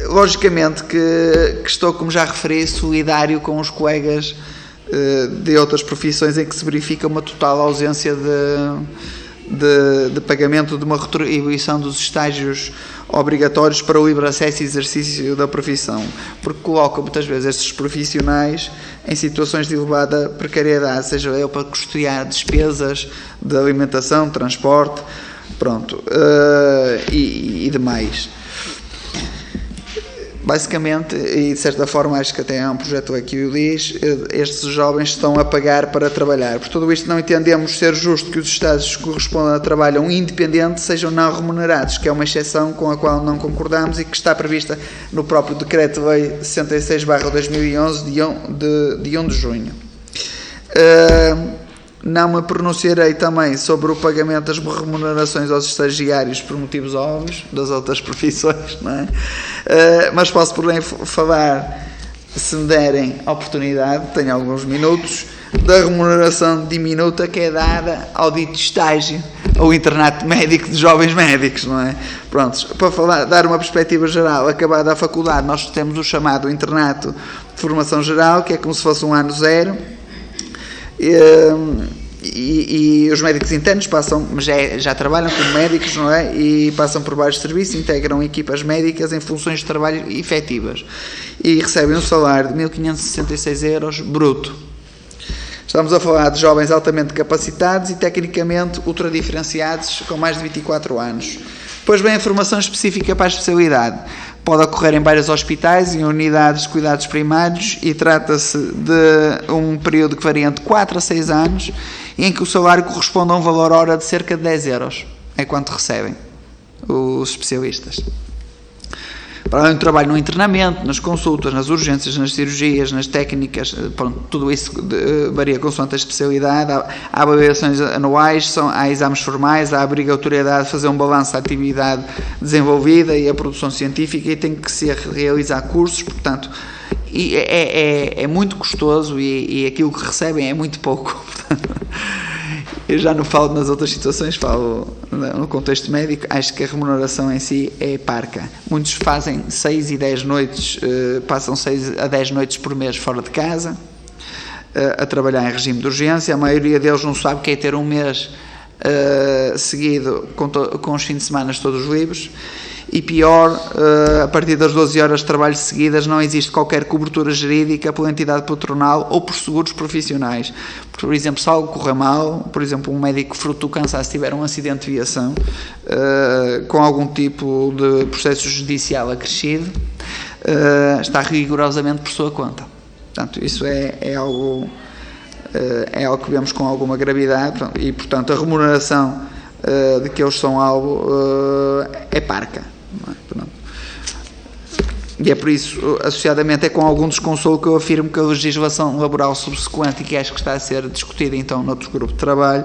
[SPEAKER 3] logicamente que estou, como já referi, solidário com os colegas de outras profissões em que se verifica uma total ausência de pagamento de uma retribuição dos estágios obrigatórios para o livre acesso e exercício da profissão, porque coloca muitas vezes estes profissionais em situações de elevada precariedade, seja eu para custear despesas de alimentação, transporte, pronto, e demais. Basicamente, e de certa forma acho que até há um projeto aqui o diz, estes jovens estão a pagar para trabalhar. Por tudo isto não entendemos ser justo que os estágios que correspondem a trabalho independente sejam não remunerados, que é uma exceção com a qual não concordamos e que está prevista no próprio Decreto-Lei 66/2011 de 1 de junho. Não me pronunciarei também sobre o pagamento das remunerações aos estagiários por motivos óbvios das outras profissões, não é? Mas posso, porém, falar, se me derem a oportunidade, tenho alguns minutos, da remuneração diminuta que é dada ao dito estágio ou internato médico de jovens médicos, não é? Prontos, para dar uma perspectiva geral, acabada a faculdade, nós temos o chamado internato de formação geral, que é como se fosse um ano zero, e os médicos internos passam, já trabalham como médicos, não é? E passam por vários serviços, integram equipas médicas em funções de trabalho efetivas e recebem um salário de 1.566 euros bruto. Estamos a falar de jovens altamente capacitados e tecnicamente ultradiferenciados com mais de 24 anos. Depois vem a formação específica para a especialidade. Pode ocorrer em vários hospitais e em unidades de cuidados primários e trata-se de um período que varia entre 4 a 6 anos e em que o salário corresponde a um valor hora de cerca de 10 euros. É quanto recebem os especialistas. Para além do trabalho no internamento, nas consultas, nas urgências, nas cirurgias, nas técnicas, pronto, tudo isso varia consoante a especialidade. Há avaliações anuais, há exames formais, há a obrigatoriedade de fazer um balanço da atividade desenvolvida e a produção científica, e tem que se realizar cursos, portanto, e é muito custoso e aquilo que recebem é muito pouco. Eu já não falo nas outras situações, falo no contexto médico. Acho que a remuneração em si é parca. Muitos fazem 6 e 10 noites, passam 6 a 10 noites por mês fora de casa, a trabalhar em regime de urgência. A maioria deles não sabe que é ter um mês seguido com os fins de semana todos livres. E pior, a partir das 12 horas de trabalho seguidas não existe qualquer cobertura jurídica pela entidade patronal ou por seguros profissionais. Por exemplo, se algo correr mal, por exemplo, um médico fruto do cansaço tiver um acidente de viação com algum tipo de processo judicial acrescido, está rigorosamente por sua conta. Portanto, isso é algo que vemos com alguma gravidade e, portanto, a remuneração de que eles são alvo é parca. E é por isso, associadamente, é com algum desconsolo que eu afirmo que a legislação laboral subsequente, e que acho que está a ser discutida então noutro grupo de trabalho,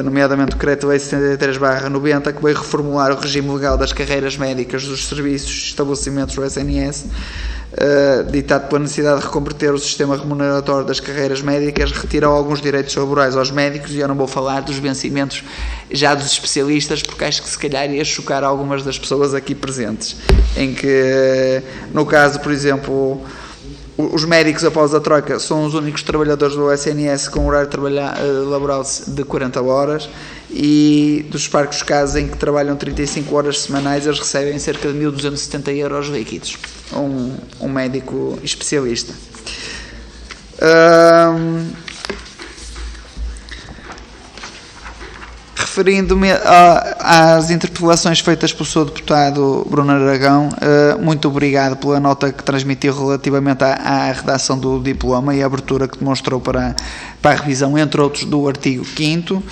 [SPEAKER 3] nomeadamente o Decreto-Lei 73/90, que veio reformular o regime legal das carreiras médicas dos serviços e estabelecimentos do SNS, ditado pela necessidade de reconverter o sistema remuneratório das carreiras médicas, retirou alguns direitos laborais aos médicos, e eu não vou falar dos vencimentos já dos especialistas, porque acho que se calhar ia chocar algumas das pessoas aqui presentes, em que, no caso, por exemplo, os médicos após a troca são os únicos trabalhadores do SNS com horário laboral de 40 horas, e dos parcos casos em que trabalham 35 horas semanais, eles recebem cerca de 1.270 euros líquidos, um médico especialista. Referindo-me às interpelações feitas pelo Sr. Deputado Bruno Aragão, muito obrigado pela nota que transmitiu relativamente à redação do diploma e a abertura que demonstrou para a revisão, entre outros, do artigo 5º.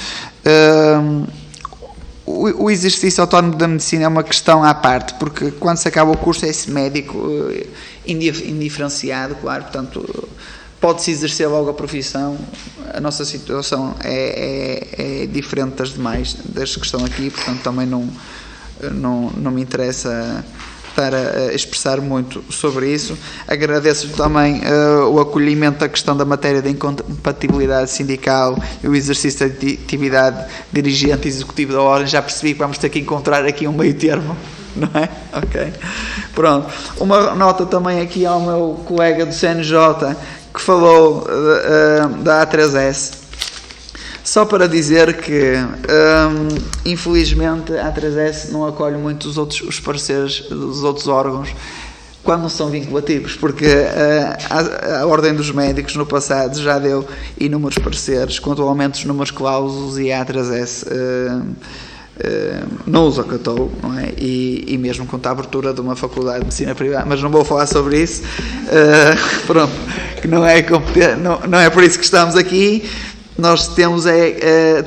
[SPEAKER 3] O exercício autónomo da medicina é uma questão à parte, porque quando se acaba o curso é-se médico indiferenciado, claro, portanto pode-se exercer logo a profissão. A nossa situação é diferente das demais, das que estão aqui, portanto também não me interessa estar a expressar muito sobre isso. Agradeço também o acolhimento da questão da matéria da incompatibilidade sindical e o exercício da atividade dirigente executivo da ordem. Já percebi que vamos ter que encontrar aqui um meio termo, não é? Ok. Pronto. Uma nota também aqui ao meu colega do CNJ, que falou da A3S, só para dizer que infelizmente a A3S não acolhe muito os pareceres dos outros órgãos quando não são vinculativos, porque a Ordem dos Médicos no passado já deu inúmeros pareceres quanto ao aumento dos números clausos, e a A3S não os acatou, não é? E mesmo quanto à abertura de uma faculdade de medicina privada, mas não vou falar sobre isso, pronto, que não é por isso que estamos aqui. Nós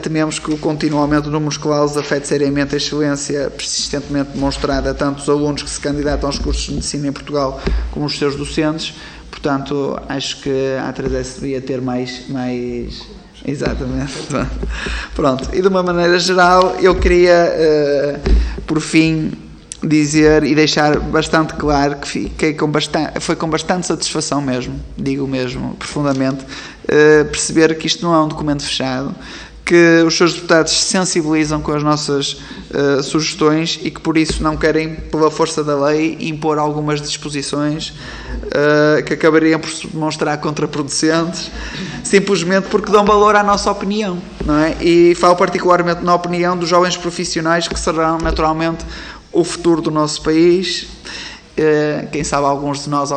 [SPEAKER 3] tememos que o contínuo aumento do número de clausos afete seriamente a excelência persistentemente demonstrada tanto dos alunos que se candidatam aos cursos de medicina em Portugal como os seus docentes. Portanto, acho que a A3S devia ter mais exatamente. Pronto. E de uma maneira geral, eu queria, por fim, dizer e deixar bastante claro que fiquei foi com bastante satisfação mesmo, digo mesmo profundamente, perceber que isto não é um documento fechado, que os seus deputados se sensibilizam com as nossas sugestões e que por isso não querem, pela força da lei, impor algumas disposições que acabariam por se demonstrar contraproducentes, simplesmente porque dão valor à nossa opinião, não é? E falo particularmente na opinião dos jovens profissionais que serão naturalmente o futuro do nosso país. Quem sabe alguns de nós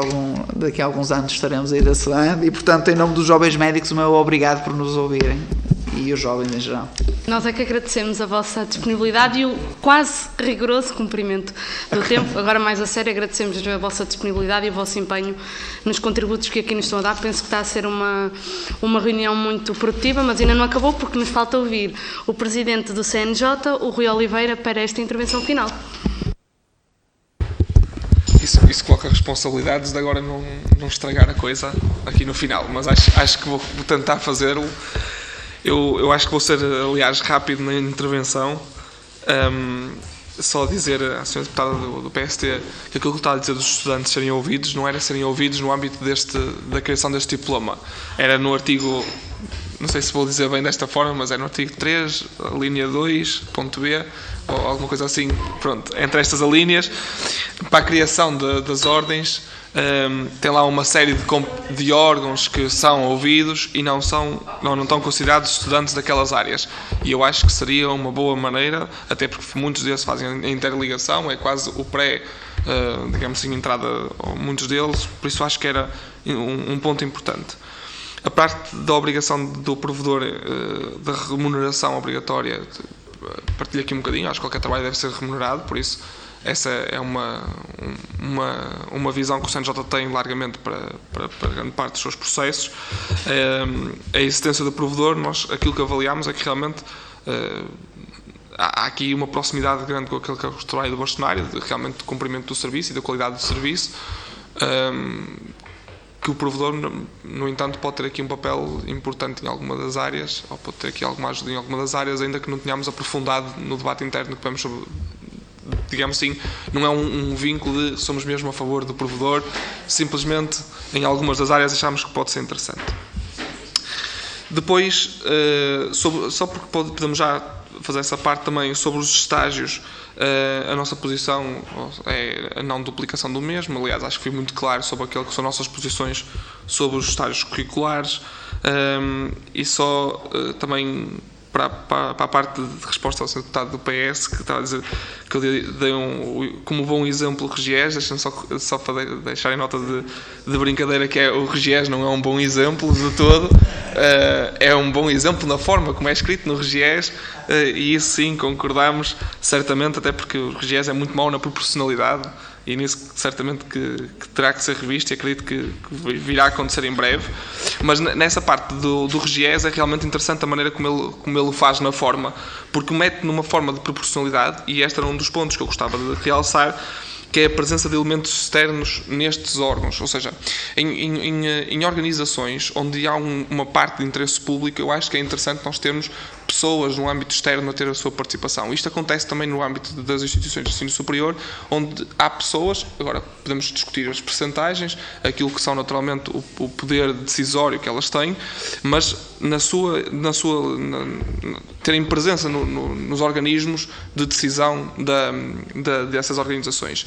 [SPEAKER 3] daqui a alguns anos estaremos aí desse lado e, portanto, em nome dos jovens médicos, o meu obrigado por nos ouvirem e os jovens em geral.
[SPEAKER 1] Nós é que agradecemos a vossa disponibilidade e o quase rigoroso cumprimento do tempo. Agora, mais a sério, agradecemos a vossa disponibilidade e o vosso empenho nos contributos que aqui nos estão a dar. Penso que está a ser uma reunião muito produtiva, mas ainda não acabou porque nos falta ouvir o Presidente do CNJ, o Rui Oliveira, para esta intervenção final.
[SPEAKER 4] Isso coloca responsabilidades de agora não estragar a coisa aqui no final, mas acho que vou tentar fazê-lo. Eu acho que vou ser, aliás, rápido na intervenção. Só dizer à Sra. Deputada do PST que aquilo que estava a dizer dos estudantes serem ouvidos não era serem ouvidos no âmbito da criação deste diploma. Era no artigo, não sei se vou dizer bem desta forma, mas é no artigo 3, linha 2, ponto B, ou alguma coisa assim, pronto, entre estas alíneas, para a criação das ordens. Tem lá uma série de órgãos que são ouvidos e não estão considerados estudantes daquelas áreas. E eu acho que seria uma boa maneira, até porque muitos deles fazem a interligação, é quase o digamos assim, entrada, muitos deles, por isso acho que era um ponto importante. A parte da obrigação do provedor, da remuneração obrigatória, partilho aqui um bocadinho, acho que qualquer trabalho deve ser remunerado, por isso essa é uma visão que o CNJ tem largamente para grande parte dos seus processos. A existência do provedor, aquilo que avaliamos é que realmente há aqui uma proximidade grande com aquilo que é o trabalho do bastonário, realmente do cumprimento do serviço e da qualidade do serviço, que o provedor, no entanto, pode ter aqui um papel importante em alguma das áreas, ou pode ter aqui alguma ajuda em alguma das áreas, ainda que não tenhamos aprofundado no debate interno que vamos sobre. Digamos assim, não é um vínculo de somos mesmo a favor do provedor, simplesmente em algumas das áreas achamos que pode ser interessante. Depois, só porque podemos já fazer essa parte também sobre os estágios, a nossa posição é a não duplicação do mesmo. Aliás, acho que fui muito claro sobre aquilo que são nossas posições sobre os estágios curriculares, e só também para a parte de resposta ao Sr. Deputado do PS, que estava a dizer que eu dei como bom exemplo o Regiés. Deixem-me só para deixar em nota de brincadeira que o Regiés não é um bom exemplo de todo, é um bom exemplo na forma como é escrito no Regiés, e isso sim concordamos certamente, até porque o Regiés é muito mau na proporcionalidade, e nisso certamente que terá que ser revisto, e acredito que virá a acontecer em breve. Mas nessa parte do Regiés é realmente interessante a maneira como ele o faz na forma, porque o mete numa forma de proporcionalidade, e este era um dos pontos que eu gostava de realçar, que é a presença de elementos externos nestes órgãos. Ou seja, em organizações onde há uma parte de interesse público, eu acho que é interessante nós termos pessoas no âmbito externo a ter a sua participação. Isto acontece também no âmbito das instituições de ensino superior, onde há pessoas, agora podemos discutir as percentagens, aquilo que são naturalmente o poder decisório que elas têm, mas terem presença nos organismos de decisão dessas organizações.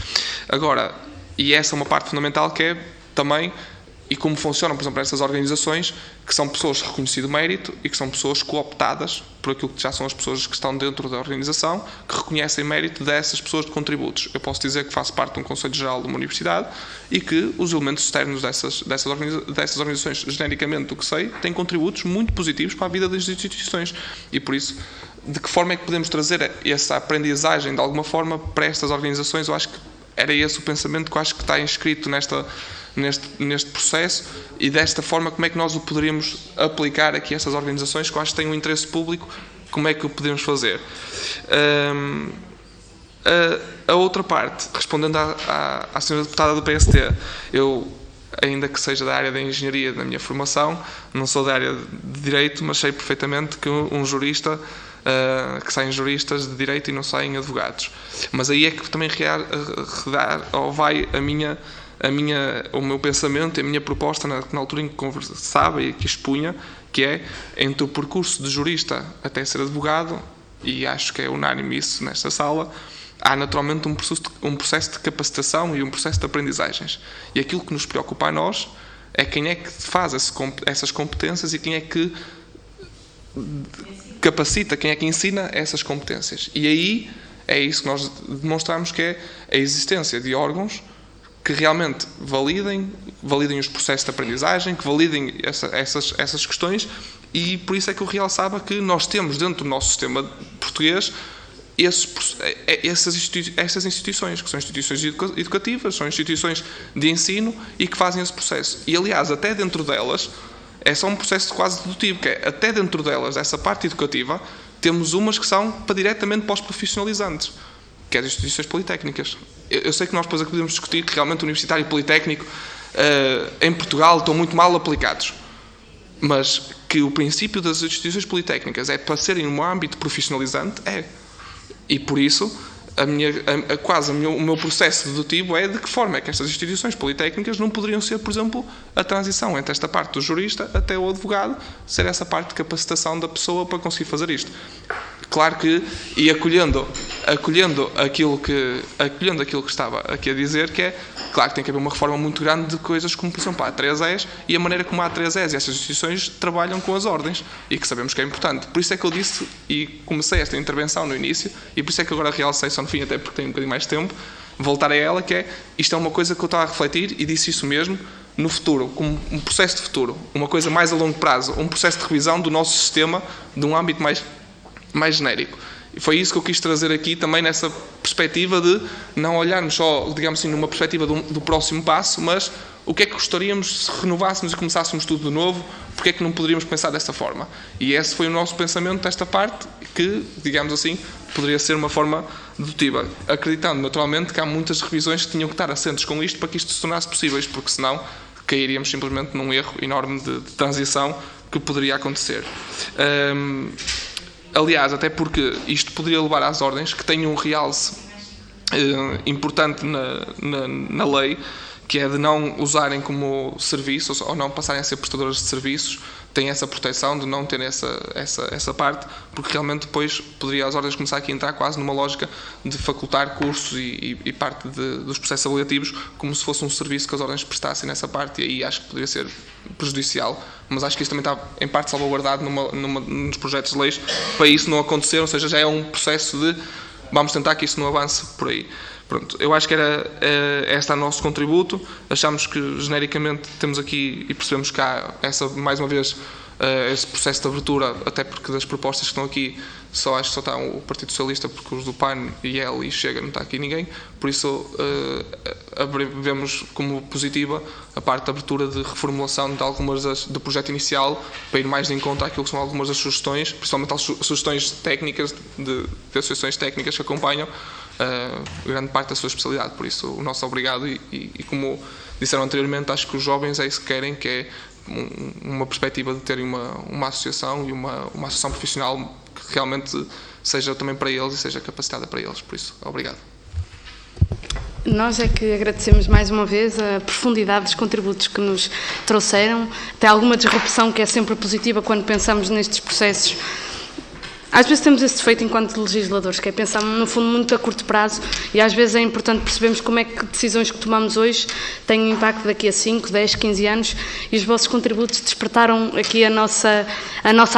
[SPEAKER 4] Agora, e essa é uma parte fundamental, que é também, e como funcionam, por exemplo, essas organizações, que são pessoas de reconhecido mérito e que são pessoas cooptadas por aquilo que já são as pessoas que estão dentro da organização, que reconhecem mérito dessas pessoas de contributos. Eu posso dizer que faço parte de um Conselho Geral de uma universidade e que os elementos externos dessas organizações, genericamente do que sei, têm contributos muito positivos para a vida das instituições. E por isso, de que forma é que podemos trazer essa aprendizagem, de alguma forma, para estas organizações? Eu acho que era esse o pensamento que eu acho que está inscrito neste processo, e desta forma como é que nós o poderíamos aplicar aqui a estas organizações que eu acho que têm um interesse público, como é que o podemos fazer. A outra parte, respondendo à Sra. Deputada do PST, eu, ainda que seja da área da engenharia da minha formação, não sou da área de direito, mas sei perfeitamente que um jurista, que saem juristas de direito e não saem advogados. Mas aí é que também vai o meu pensamento e a minha proposta na altura em que conversava e que expunha, que é, entre o percurso de jurista até ser advogado, e acho que é unânime isso nesta sala, há naturalmente um processo de capacitação e um processo de aprendizagens. E aquilo que nos preocupa a nós é quem é que faz essas competências e quem é que capacita, quem é que ensina essas competências. E aí é isso que nós demonstramos, que é a existência de órgãos que realmente validem os processos de aprendizagem, que validem essas questões, e por isso é que eu realçava que nós temos dentro do nosso sistema português essas instituições, que são instituições educativas, são instituições de ensino e que fazem esse processo. E, aliás, até dentro delas, é só um processo quase dedutivo, que é, até dentro delas, essa parte educativa, temos umas que são diretamente para os profissionalizantes, que é as instituições politécnicas. Eu sei que nós depois podemos discutir que realmente o universitário e o politécnico em Portugal estão muito mal aplicados, mas que o princípio das instituições politécnicas é para serem um âmbito profissionalizante, é. E por isso, o meu processo dedutivo é de que forma é que estas instituições politécnicas não poderiam ser, por exemplo, a transição entre esta parte do jurista até o advogado, ser essa parte de capacitação da pessoa para conseguir fazer isto. Claro que, e acolhendo aquilo que estava aqui a dizer, que é, claro que tem que haver uma reforma muito grande de coisas como, por exemplo, a A3Es e a maneira como a A3Es e essas instituições trabalham com as ordens, e que sabemos que é importante. Por isso é que eu disse, e comecei esta intervenção no início, e por isso é que agora realcei só no fim, até porque tenho um bocadinho mais de tempo, voltar a ela, que é, isto é uma coisa que eu estava a refletir, e disse isso mesmo, no futuro, como um processo de futuro, uma coisa mais a longo prazo, um processo de revisão do nosso sistema, de um âmbito mais genérico. E foi isso que eu quis trazer aqui também, nessa perspectiva de não olharmos só, digamos assim, numa perspectiva do próximo passo, mas o que é que gostaríamos se renovássemos e começássemos tudo de novo, porque é que não poderíamos pensar desta forma? E esse foi o nosso pensamento desta parte, que, digamos assim, poderia ser uma forma dedutiva, acreditando naturalmente que há muitas revisões que tinham que estar assentes com isto para que isto se tornasse possíveis, porque senão cairíamos simplesmente num erro enorme de transição que poderia acontecer. Aliás, até porque isto poderia levar às ordens que têm um realce importante na lei, que é de não usarem como serviço ou não passarem a ser prestadores de serviços, têm essa proteção de não ter essa parte, porque realmente depois poderia as ordens começar aqui a entrar quase numa lógica de facultar cursos e parte dos processos avaliativos como se fosse um serviço que as ordens prestassem nessa parte, e aí acho que poderia ser prejudicial, mas acho que isso também está em parte salvaguardado nos projetos de leis para isso não acontecer, ou seja, já é um processo de vamos tentar que isso não avance por aí. Pronto, eu acho que este é o nosso contributo. Achamos que genericamente temos aqui e percebemos que há mais uma vez esse processo de abertura, até porque das propostas que estão aqui acho que só está o Partido Socialista, porque os do PAN e ele e Chega não está aqui ninguém, por isso vemos como positiva a parte da abertura de reformulação de algumas do projeto inicial, para ir mais de encontro àquilo que são algumas das sugestões, principalmente as sugestões técnicas de associações técnicas que acompanham grande parte da sua especialidade. Por isso o nosso obrigado, e como disseram anteriormente, acho que os jovens é isso que querem, que é uma perspectiva de terem uma associação e uma associação profissional que realmente seja também para eles e seja capacitada para eles. Por isso, obrigado.
[SPEAKER 1] Nós é que agradecemos mais uma vez a profundidade dos contributos que nos trouxeram, até alguma disrupção que é sempre positiva quando pensamos nestes processos. Às vezes temos esse defeito enquanto legisladores, que é pensar, no fundo, muito a curto prazo, e às vezes é importante percebermos como é que decisões que tomamos hoje têm impacto daqui a 5, 10, 15 anos, e os vossos contributos despertaram aqui a nossa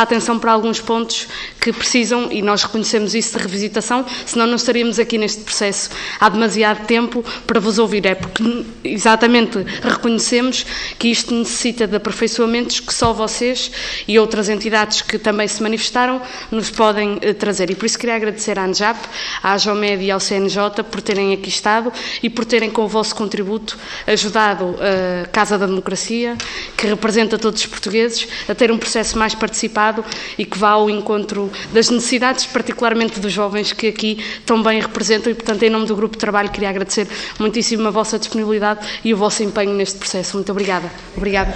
[SPEAKER 1] atenção para alguns pontos que precisam, e nós reconhecemos isso, de revisitação, senão não estaríamos aqui neste processo há demasiado tempo para vos ouvir. É porque exatamente reconhecemos que isto necessita de aperfeiçoamentos que só vocês e outras entidades que também se manifestaram nos podem trazer. E por isso queria agradecer à ANJAP, à AJOMED e ao CNJ por terem aqui estado e por terem, com o vosso contributo, ajudado a Casa da Democracia, que representa todos os portugueses, a ter um processo mais participado e que vá ao encontro das necessidades, particularmente dos jovens que aqui tão bem representam, e, portanto, em nome do Grupo de Trabalho, queria agradecer muitíssimo a vossa disponibilidade e o vosso empenho neste processo. Muito obrigada. Obrigada.